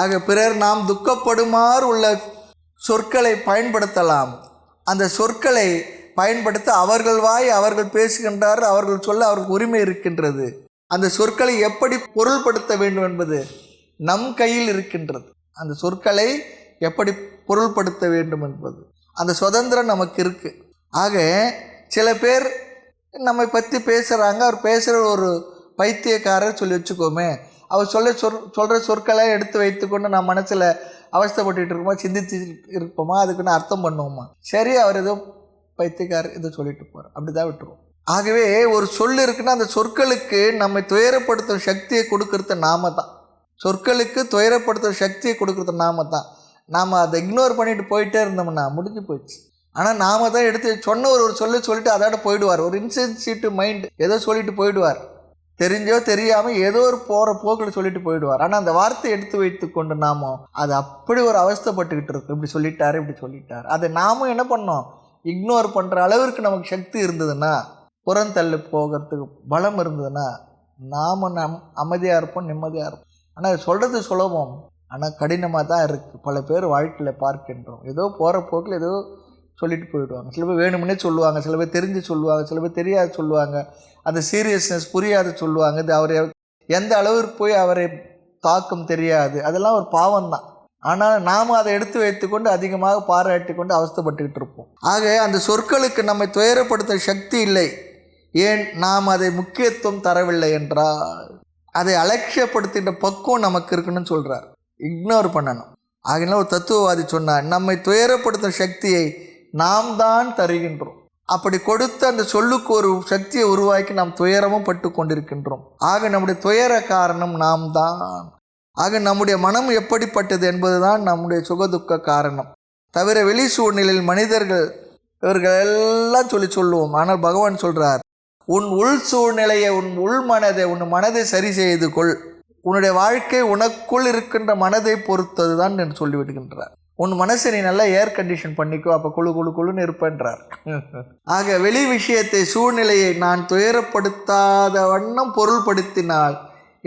ஆக பிறர் நாம் துக்கப்படுமாறு உள்ள சொற்களை பயன்படுத்தலாம். அந்த சொற்களை பயன்படுத்த அவர்கள் வாய் அவர்கள் பேசுகின்றார், அவர்கள் சொல்ல அவர்களுக்கு உரிமை இருக்கின்றது. அந்த சொற்களை எப்படி பொருள்படுத்த வேண்டும் என்பது நம் கையில் இருக்கின்றது. அந்த சொற்களை எப்படி பொருள்படுத்த வேண்டும் என்பது அந்த சுதந்திரம் நமக்கு இருக்குது. ஆக சில பேர் நம்மை பற்றி பேசுகிறாங்க, அவர் பேசுகிற ஒரு பைத்தியக்காரர் சொல்லி வச்சுக்கோமே, அவர் சொல்கிற சொற்களை எடுத்து வைத்துக்கொண்டு நான் மனசில் அவஸ்தைப்பட்டு இருப்போமா, சிந்தித்து இருப்போமா, அதுக்குன்னு அர்த்தம் பண்ணுவோமா? சரி, அவர் ஏதோ பைத்தியக்காரர் இதை சொல்லிட்டு போகிறார், அப்படி தான் விட்டுருவோம். ஆகவே ஒரு சொல் இருக்குன்னா அந்த சொற்களுக்கு நம்மை துயரப்படுத்தும் சக்தியை கொடுக்கறது நாம தான். சொற்களுக்கு துயரப்படுத்தும் சக்தியை கொடுக்கறது நாம தான். நாம் அதை இக்னோர் பண்ணிட்டு போயிட்டே இருந்தோம்னா முடிஞ்சு போயிடுச்சு. ஆனால் நாம் தான் எடுத்து சொன்ன ஒரு சொல்லிட்டு அதோட போயிடுவார். ஒரு இன்சென்சிட்டிவ் மைண்ட் ஏதோ சொல்லிட்டு போயிடுவார், தெரிஞ்சோ தெரியாமல் ஏதோ ஒரு போகிற போக்கில் சொல்லிட்டு போயிடுவார். ஆனால் அந்த வார்த்தையை எடுத்து வைத்து கொண்டு நாம அது அப்படி ஒரு அவஸ்தைப்பட்டுக்கிட்டு இருக்கோம், இப்படி சொல்லிட்டார். அதை நாமும் என்ன பண்ணோம், இக்னோர் பண்ணுற அளவிற்கு நமக்கு சக்தி இருந்ததுன்னா, புறந்தள்ளி போகிறதுக்கு பலம் இருந்ததுன்னா நாம் அமைதியாக இருப்போம், நிம்மதியாக இருப்போம். ஆனால் அது சொல்கிறது சுலபம், ஆனால் கடினமாக தான் இருக்குது. பல பேர் வாழ்க்கையில் பார்க்கின்றோம், ஏதோ போகிற போக்கில் ஏதோ சொல்லிட்டு போயிடுவாங்க. சில பேர் வேணுமுன்னே சொல்லுவாங்க, சில பேர் தெரிஞ்சு சொல்லுவாங்க, சில பேர் தெரியாது சொல்லுவாங்க, அந்த சீரியஸ்னஸ் புரியாது சொல்லுவாங்க. இது அவர் எந்த அளவிற்கு போய் அவரை தாக்கம் தெரியாது, அதெல்லாம் ஒரு பாவம்தான். ஆனால் நாம் அதை எடுத்து வைத்துக்கொண்டு அதிகமாக பாராட்டி கொண்டு அவஸ்தைப்பட்டுக்கிட்டு இருப்போம். ஆக அந்த சொற்களுக்கு நம்மை துயரப்படுத்த சக்தி இல்லை. ஏன் நாம் அதை முக்கியத்துவம் தரவில்லை என்றால் அதை அலட்சியப்படுத்துகின்ற பக்குவம் நமக்கு இருக்குன்னு சொல்கிறார். இக்னோர் பண்ணணும். ஆகினால ஒரு தத்துவவாதி சொன்னார், நம்மை துயரப்படுத்தும் சக்தியை நாம் தான் தருகின்றோம். அப்படி கொடுத்து அந்த சொல்லுக்கு ஒரு சக்தியை உருவாக்கி நாம் துயரமும் பட்டு கொண்டிருக்கின்றோம். ஆக நம்முடைய துயர காரணம் நாம் தான். ஆக நம்முடைய மனம் எப்படிப்பட்டது என்பதுதான் நம்முடைய சுகதுக்க காரணம். தவிர வெளி சூழ்நிலையில் மனிதர்கள் இவர்கள் எல்லாம் சொல்லுவோம். ஆனால் பகவான் சொல்கிறார், உன் உள் சூழ்நிலையை, உன் உள் மனதை, உன் மனதை சரி செய்து கொள். உன்னுடைய வாழ்க்கை உனக்குள் இருக்கின்ற மனதை பொறுத்தது தான் என்று சொல்லிவிடுகின்றார். உன் மனசை நீ நல்லா ஏர் கண்டிஷன் பண்ணிக்கோ, அப்போ குழு குழு குழுன்னு இருப்பேன்றார். ஆக வெளி விஷயத்தை சூழ்நிலையை நான் துயரப்படுத்தாத வண்ணம் பொருள்படுத்தினால்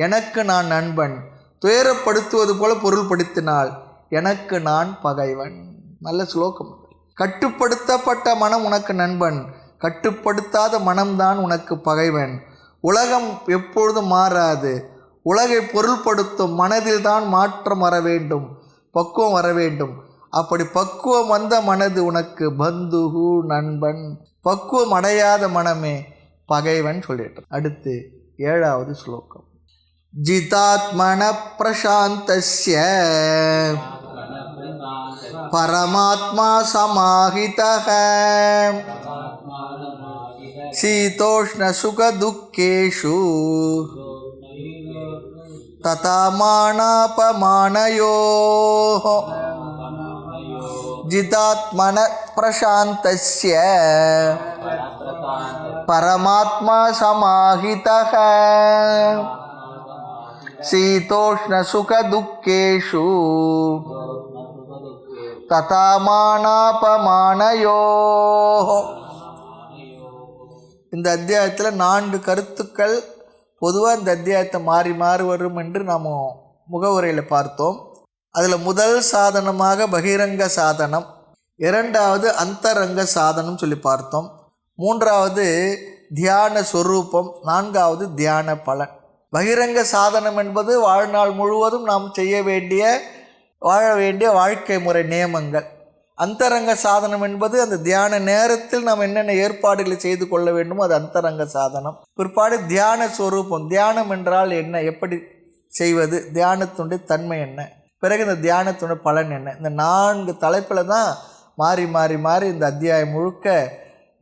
எனக்கு நான் நண்பன், துயரப்படுத்துவது போல பொருள்படுத்தினால் எனக்கு நான் பகைவன். நல்ல ஸ்லோகம். கட்டுப்படுத்தப்பட்ட மனம் உனக்கு நண்பன், கட்டுப்படுத்தாத மனம்தான் உனக்கு பகைவன். உலகம் எப்பொழுதும் மாறாது. உலகை பொருள்படுத்தும் மனதில் தான் மாற்றம் வர வேண்டும், பக்குவம் வர வேண்டும். அப்படி பக்குவம் வந்த மனது உனக்கு பந்துகு நண்பன், பக்குவம் அடையாத மனமே பகைவன் சொல்லிட்டு. அடுத்து 7வது ஸ்லோகம். ஜிதாத்மன பிரசாந்தஸ்ய பரமாத்மா சமாஹிதஹ சீதோஷ்ண சுக துக்கேஷு ததா மானாபமானயோः. ஜிதாத்மன பிரசாந்தஸ்ய பரமாத்மா சமாஹிதஹ சீதோஷ்ண சுக துக்கேஷு ததா மானாபமானயோः. இந்த அத்தியாயத்தில் 4 கருத்துக்கள் பொதுவாக இந்த அத்தியாயத்தை மாறி மாறி வரும் என்று நாம் முகவுரையில் பார்த்தோம். அதில் முதல் சாதனமாக பகிரங்க சாதனம், 2வது அந்தரங்க சாதனம் சொல்லி பார்த்தோம், 3வது தியான சொரூபம், 4வது தியான பலன். பகிரங்க சாதனம் என்பது வாழ்நாள் முழுவதும் நாம் வாழ வேண்டிய வாழ்க்கை முறை நியமங்கள். அந்தரங்க சாதனம் என்பது அந்த தியான நேரத்தில் நாம் என்னென்ன ஏற்பாடுகளை செய்து கொள்ள வேண்டுமோ அது அந்தரங்க சாதனம். பிற்பாடு தியான சொரூபம், தியானம் என்றால் என்ன, எப்படி செய்வது, தியானத்துடைய தன்மை என்ன, பிறகு இந்த தியானத்துடைய பலன் என்ன. இந்த 4 தலைப்பில் தான் மாறி மாறி மாறி இந்த அத்தியாயம் முழுக்க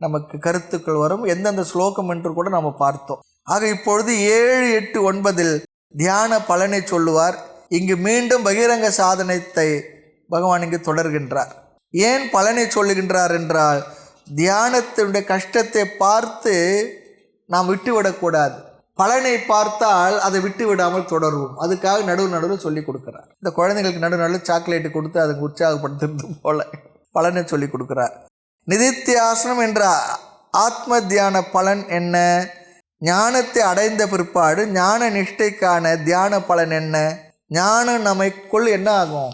நமக்கு கருத்துக்கள் வரும். எந்தெந்த ஸ்லோகம் என்று கூட நம்ம பார்த்தோம். ஆக இப்பொழுது 7, 8, 9 தியான பலனை சொல்லுவார். இங்கு மீண்டும் பகிரங்க சாதனத்தை பகவான் இங்கு தொடர்கின்றார். ஏன் பலனை சொல்லுகின்றார் என்றால், தியானத்தினுடைய கஷ்டத்தை பார்த்து நாம் விட்டுவிடக்கூடாது. பலனை பார்த்தால் அதை விட்டு விடாமல் தொடருவோம். அதுக்காக நடுவில் சொல்லி கொடுக்குறார். இந்த குழந்தைங்களுக்கு நடுவில் சாக்லேட்டு கொடுத்து அதுக்கு உற்சாகப்படுத்துறது போல பலனை சொல்லி கொடுக்குறார். நிதித்தியாசனம் என்ற ஆத்ம தியான பலன் என்ன, ஞானத்தை அடைந்த பிற்பாடு ஞான நிஷ்டைக்கான தியான பலன் என்ன, ஞானம் நமக்குள் என்ன ஆகும்,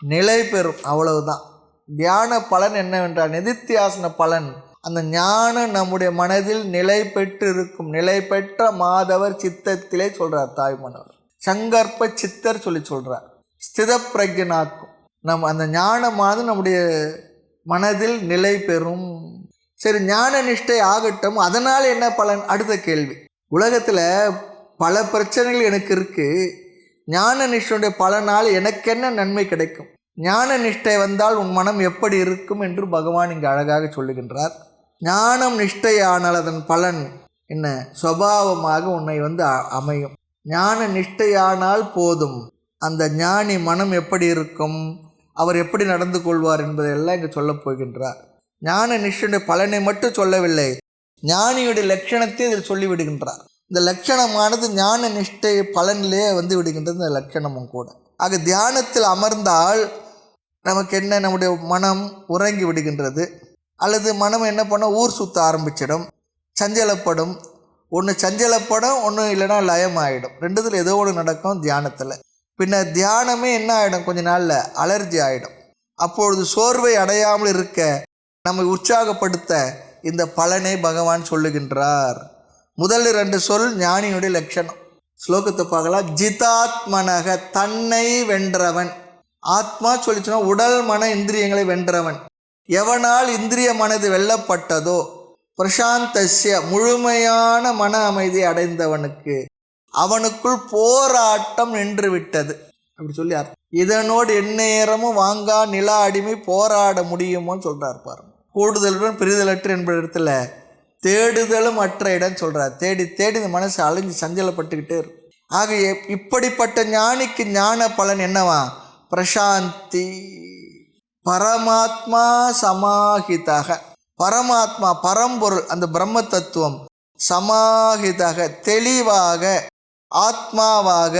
நிலை பெறும், அவ்வளவுதான். தியான பலன் என்னவென்றால் நிதித்தியாசன பலன், அந்த ஞானம் நம்முடைய மனதில் நிலை பெற்று இருக்கும். நிலை பெற்ற மாதவர் சித்தத்திலே சொல்கிறார் தாய்மனவர். சங்கற்ப சித்தர் சொல்லி சொல்கிறார். ஸ்தித பிரஜனாக்கும் நம் அந்த ஞானமானது நம்முடைய மனதில் நிலை பெறும். சரி, ஞான நிஷ்டை ஆகட்டும், அதனால் என்ன பலன்? அடுத்த கேள்வி. உலகத்தில் பல பிரச்சனைகள் எனக்கு இருக்குது, ஞான நிஷ்டையுடைய பலனால் எனக்கு என்ன நன்மை கிடைக்கும், ஞான நிஷ்டை வந்தால் உன் மனம் எப்படி இருக்கும் என்று பகவான் இங்கு அழகாக சொல்லுகின்றார். ஞானம் நிஷ்டையானால் அதன் பலன் என்ன, சுபாவமாக உன்னை அமையும். ஞான நிஷ்டையானால் போதும், அந்த ஞானி மனம் எப்படி இருக்கும், அவர் எப்படி நடந்து கொள்வார் என்பதையெல்லாம் இங்கு சொல்லப் போகின்றார். ஞான நிஷ்டையுடைய பலனை மட்டும் சொல்லவில்லை, ஞானியுடைய லட்சணத்தை இதில் சொல்லிவிடுகின்றார். இந்த லட்சணமானது ஞான நிஷ்டை பலனிலே விடுகின்றது, இந்த லட்சணமும் கூட. ஆக தியானத்தில் அமர்ந்தால் நமக்கு என்ன, நம்முடைய மனம் உறங்கி விடுகின்றது, அல்லது மனம் என்ன பண்ண ஊர் சுற்ற ஆரம்பிச்சிடும், சஞ்சலப்படும். ஒன்று சஞ்சலப்படும், ஒன்று இல்லைன்னா லயம் ஆகிடும். ரெண்டுத்தில் ஏதோ ஒன்று நடக்கும் தியானத்தில். பின்னர் தியானமே என்ன ஆகிடும், கொஞ்ச நாளில் அலர்ஜி ஆகிடும். அப்பொழுது சோர்வை அடையாமல் இருக்க, நம்மை உற்சாகப்படுத்த இந்த பலனை பகவான் சொல்லுகின்றார். முதல் 2 சொல் ஞானியுடைய லட்சணம். ஸ்லோகத்தை பார்க்கலாம். ஜிதாத்மனக, தன்னை வென்றவன். ஆத்மா சொல்லிச்சுன்னா உடல் மன இந்திரியங்களை வென்றவன். எவனால் இந்திரிய மனது வெல்லப்பட்டதோ, பிரசாந்தஸ்ய, முழுமையான மன அமைதி அடைந்தவனுக்கு, அவனுக்குள் போராட்டம் நின்று விட்டது அப்படி சொல்லி அர்த்தம். இதனோடு எந்நேரமும் வாங்கா நிலா அடிமை போராட முடியுமோன்னு சொல்கிறார் பாருங்க. கூடுதலுடன் பிரிதலற்று என்பது இடத்துல தேடுதலும் அற்ற இடம் சொல்கிறார். தேடி தேடி இந்த மனசு அலைஞ்சு சஞ்சலப்பட்டுக்கிட்டே இருக்கும். ஆக இப்படிப்பட்ட ஞானிக்கு ஞான பலன் என்னவா, பிரசாந்தி. பரமாத்மா சமாஹிதக, பரமாத்மா பரம்பொருள் அந்த பிரம்ம தத்துவம், சமாஹிதக தெளிவாக ஆத்மாவாக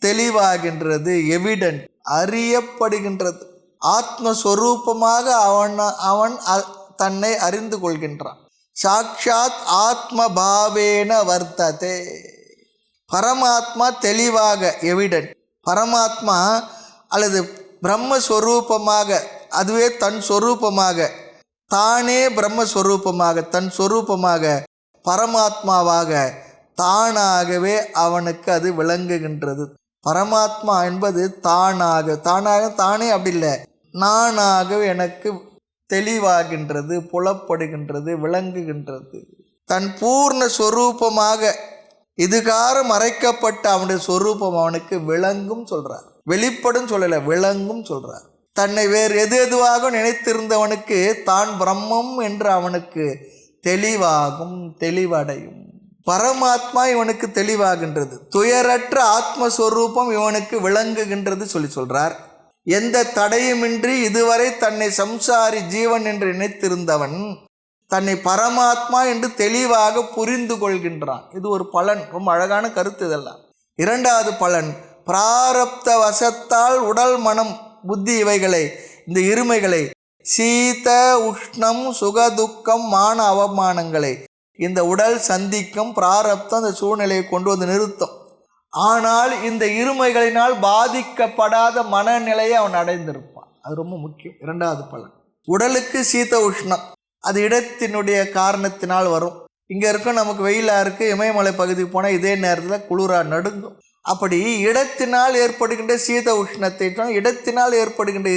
தெளிவாகின்றது, எவிடென்ட், அறியப்படுகின்றது. ஆத்மஸ்வரூபமாக அவன் தன்னை அறிந்து கொள்கின்றான். சாக்ஷாத் ஆத்மபாவேன வர்த்ததே. பரமாத்மா தெளிவாக, எவிடென்ட், பரமாத்மா அல்லது பிரம்மஸ்வரூபமாக, அதுவே தன் சொரூபமாக, தானே பிரம்மஸ்வரூபமாக தன் சொரூபமாக பரமாத்மாவாக தானாகவே அவனுக்கு அது விளங்குகின்றது. பரமாத்மா என்பது தானாக தானே அப்படி இல்லை, நானாகவே எனக்கு தெளிவாகின்றது, புலப்படுகின்றது, விளங்குகின்றது. தன் பூர்ண சொரூபமாக இதுகார மறைக்கப்பட்ட அவனுடைய சொரூபம் அவனுக்கு விளங்கும் சொல்றார். வெளிப்படும் சொல்லலை, விளங்கும் சொல்றார். தன்னை வேறு எதுவாக நினைத்திருந்தவனுக்கு தான் பிரம்மம் என்று அவனுக்கு தெளிவாகும், தெளிவடையும். பரமாத்மா இவனுக்கு தெளிவாகின்றது. துயரற்ற ஆத்மஸ்வரூபம் இவனுக்கு விளங்குகின்றது சொல்றார். எந்த தடையுமின்றி இதுவரை தன்னை சம்சாரி ஜீவன் என்று நினைத்திருந்தவன் தன்னை பரமாத்மா என்று தெளிவாக புரிந்து கொள்கின்றான். இது ஒரு பலன், ரொம்ப அழகான கருத்து இதெல்லாம். இரண்டாவது பலன், பிராரப்த வசத்தால் உடல் மனம் புத்தி இவைகளை, இந்த இருமைகளை, சீத உஷ்ணம் சுகதுக்கம் மான அவமானங்களை இந்த உடல் சந்திக்கும் பிராரப்தம் அந்த சூழ்நிலையை கொண்டு வந்து நிறுத்தும். ஆனால் இந்த இருமைகளினால் பாதிக்கப்படாத மனநிலையை அவன் அடைந்திருப்பான். அது ரொம்ப முக்கியம். இரண்டாவது பலன், உடலுக்கு சீத உஷ்ணம் அது இடத்தினுடைய காரணத்தினால் வரும். இங்கே இருக்கும், நமக்கு வெயிலாக இருக்குது, இமயமலை பகுதிக்கு போனால் இதே நேரத்தில் குளிராக நடுங்கும். அப்படி இடத்தினால் ஏற்படுகின்ற சீத உஷ்ணத்தை, இடத்தினால் ஏற்படுகின்ற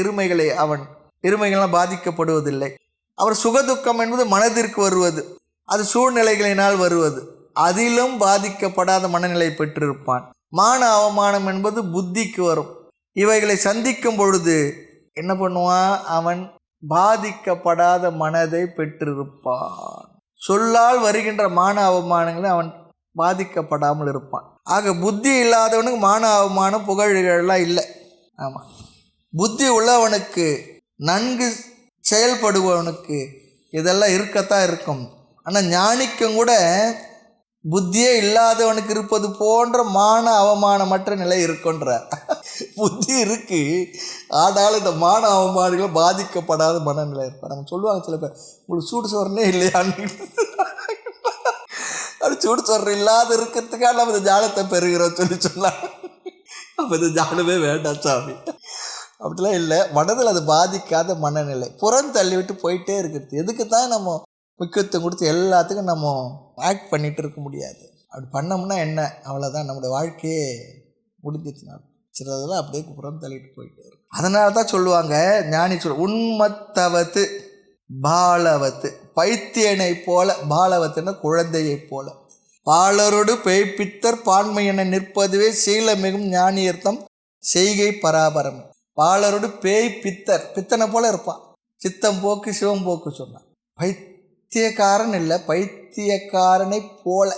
இருமைகளால் பாதிக்கப்படுவதில்லை. அவர் சுகதுக்கம் என்பது மனதிற்கு வருவது, அது சூழ்நிலைகளினால் வருவது, அதிலும் பாதிக்கப்படாத மனநிலை பெற்றிருப்பான். மான அவமானம் என்பது புத்திக்கு வரும். இவைகளை சந்திக்கும் பொழுது என்ன பண்ணுவான்? அவன் பாதிக்கப்படாத மனதை பெற்றிருப்பான். சொல்லால் வருகின்ற மான அவமானங்களை அவன் பாதிக்கப்படாமல் இருப்பான். ஆக புத்தி இல்லாதவனுக்கு மான அவமானம் புகழ்கள்லாம் இல்லை. ஆமாம், புத்தி உள்ளவனுக்கு, நன்கு செயல்படுபவனுக்கு இதெல்லாம் இருக்கத்தான் இருக்கும். ஆனால் ஞானிக்கும் கூட புத்தியே இல்லாதவனுக்கு இருப்பது போன்ற மான அவமானமற்ற நிலை இருக்குன்றார். புத்தி இருக்கு, ஆனாலும் இந்த மான அவமானங்களும் பாதிக்கப்படாத மனநிலை இருப்பார். நம்ம சொல்லுவாங்க சில பேர், உங்களுக்கு சூடு சொரணே இல்லையான்னு. அது சூடு சொரணை இல்லாத இருக்கிறதுக்காக நம்ம இந்த ஞானத்தை பெறுகிறோம் சொன்னாங்க. அப்போ இந்த ஞானமே வேண்டாம் சாமி, அப்படிலாம் இல்லை. மனதில் அது பாதிக்காத மனநிலை, புறம் தள்ளிவிட்டு போயிட்டே இருக்கிறது. எதுக்கு தான் நம்ம முக்கியத்துவம் கொடுத்து எல்லாத்துக்கும் நம்ம ஆக்ட் பண்ணிகிட்டு இருக்க முடியாது. அப்படி பண்ணோம்னா என்ன, அவ்வளோதான், நம்மளுடைய வாழ்க்கையே முடிஞ்சிச்சுனா. சிலதெல்லாம் அப்படியே புறம் தள்ளிட்டு போயிட்டே இருக்கும். அதனால தான் சொல்லுவாங்க ஞானி உன்மத்தவத்து பாலவத்து, பைத்தியனை போல, பாலவத்துன்னா குழந்தையை போல, பாலரோடு பேய்ப்பித்தர் பான்மை என நிற்பதுவே சீலமிகும் ஞானியர்த்தம் செய்கை பராபரம். பாலரோடு பேய் பித்தர், பித்தனை போல இருப்பான், சித்தம் போக்கு சிவம் போக்கு சொன்னான். பைத்தியக்காரன் இல்லை, பைத்தியக்காரனை போல,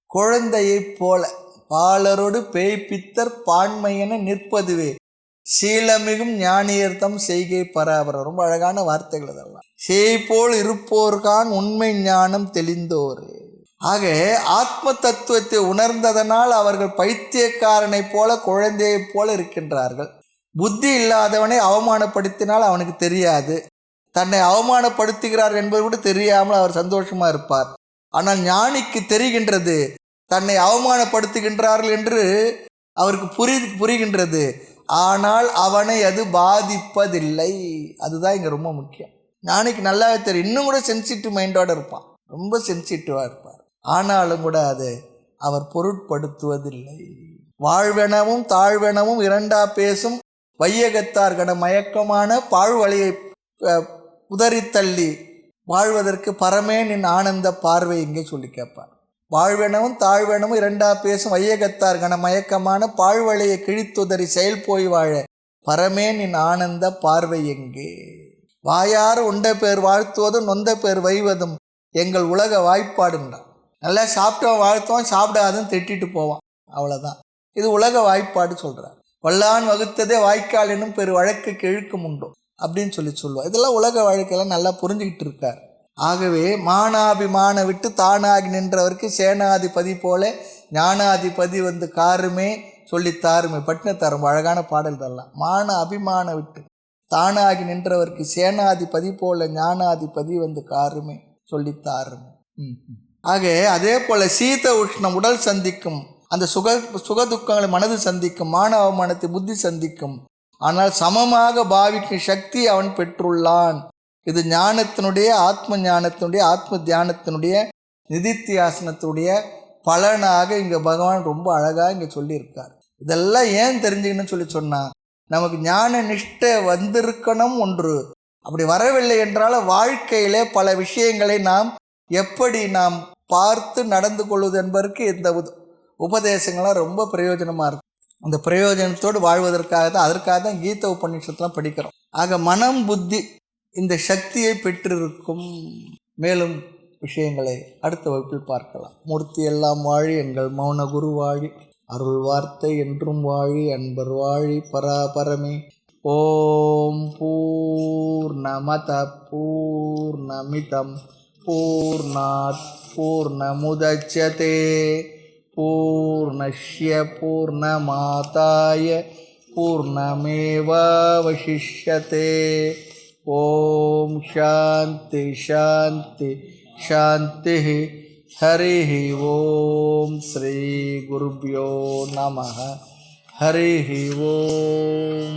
குழந்தையை போல, பாலரோடு பேய்ப்பித்தர் பான்மை என நிற்பதுவே சீலமிகும் ஞானியர்த்தம் செய்கை பராபரம். ரொம்ப அழகான வார்த்தைகள் அதெல்லாம். சேய்போல் இருப்போர்கான் உண்மை ஞானம் தெளிந்தோர். ஆக ஆத்ம தத்துவத்தை உணர்ந்ததனால் அவர்கள் பைத்தியக்காரனை போல, குழந்தையை போல இருக்கின்றார்கள். புத்தி இல்லாதவனை அவமானப்படுத்தினால் அவனுக்கு தெரியாது, தன்னை அவமானப்படுத்துகிறார் என்பது கூட தெரியாமல் அவர் சந்தோஷமாக இருப்பார். ஆனால் ஞானிக்கு தெரிகின்றது, தன்னை அவமானப்படுத்துகின்றார்கள் என்று அவருக்கு புரிகின்றது. ஆனால் அவனை அது பாதிப்பதில்லை. அதுதான் இங்கே ரொம்ப முக்கியம். ஞானிக்கு நல்லாவே தெரியும். இன்னும் கூட சென்சிட்டிவ் மைண்டோடு இருப்பான், ரொம்ப சென்சிட்டிவாக இருப்பார். ஆனாலும் கூட அதை அவர் பொருட்படுத்துவதில்லை. வாழ்வெனவும் தாழ்வெனவும் இரண்டா பேசும் வையகத்தார் கட மயக்கமான பாழ்வழியை உதறித்தள்ளி வாழ்வதற்கு பரமே நின் ஆனந்த பார்வை இங்கே சொல்லி கேட்பார். வாழ்வெனவும் தாழ்வெனவும் இரண்டா பேசும் வையகத்தார் கன மயக்கமான பாழ்வழியை கிழித்துதறி செயல் போய் வாழ பரமே நின் ஆனந்த பார்வை எங்கே. வாயாறு உண்ட பேர் வாழ்த்துவதும் நொந்த பேர் வைவதும் எங்கள் உலக வாய்ப்பாடுன்றான். நல்லா சாப்பிட்டவன் வாழ்த்துவான், சாப்பிடாதுன்னு திட்டிட்டு போவான், அவ்வளோதான். இது உலக வாய்ப்பாடு சொல்கிறார். வல்லான் வகுத்ததே வாய்க்கால் என்னும் பெரு வழக்குக்கு இழுக்கும் உண்டோ அப்படின்னு சொல்லுவாள். இதெல்லாம் உலக வாழ்க்கையெல்லாம் நல்லா புரிஞ்சுக்கிட்டு இருக்கார். ஆகவே மானாபிமான விட்டு தானாகி நின்றவருக்கு சேனாதிபதி போல ஞானாதிபதி வந்து காருமே சொல்லித்தாருமே பட்டினத்தாரும் அழகான பாடல் தரலாம். மான அபிமான விட்டு தானாகி நின்றவர்க்கு சேனாதிபதி போல ஞானாதிபதி வந்து காருமே சொல்லித்தாருமே. ஆக அதே போல சீத உஷ்ணம் உடல் சந்திக்கும், அந்த சுகதுக்கங்களை மனது சந்திக்கும், மான அவமானத்தை புத்தி சந்திக்கும். ஆனால் சமமாக பாவிக்கும் சக்தி அவன் பெற்றுள்ளான். இது ஞானத்தினுடைய ஆத்ம ஞானத்தினுடைய ஆத்ம தியானத்தினுடைய நிதித்தியாசனத்துடைய பலனாக இங்கே பகவான் ரொம்ப அழகாக இங்கே சொல்லியிருக்கார். இதெல்லாம் ஏன் தெரிஞ்சுக்கணும்னு சொல்லி சொன்னால், நமக்கு ஞான நிஷ்டை வந்திருக்கணும் ஒன்று. அப்படி வரவில்லை என்றால் வாழ்க்கையிலே பல விஷயங்களை நாம் எப்படி நாம் பார்த்து நடந்து கொள்வது என்பதற்கு இந்த உபதேசங்கள்லாம் ரொம்ப பிரயோஜனமாக இருக்கும். அந்த பிரயோஜனத்தோடு வாழ்வதற்காக தான், அதற்காக தான் கீத உபநிஷத்துலாம் படிக்கிறோம். ஆக மனம் புத்தி இந்த சக்தியை பெற்றிருக்கும். மேலும் விஷயங்களை அடுத்த வகுப்பில் பார்க்கலாம். மூர்த்தி எல்லாம் வாழி, எங்கள் மௌன குரு வாழி, அருள் வார்த்தை என்றும் வாழி, அன்பர் வாழி, பராபரமே. ஓம் பூர்ணமத பூர்ணமிதம் பூர்ணாத் பூர்ணமுதச்யதே பூர்ணஸ்ய பூர்ணமாதாய பூர்ணமேவாவசிஷ்யதே. ஓம் சாந்தி சாந்தி சாந்தி. हरिः ओम श्री गुरुभ्यो नमः. हरिः ओम.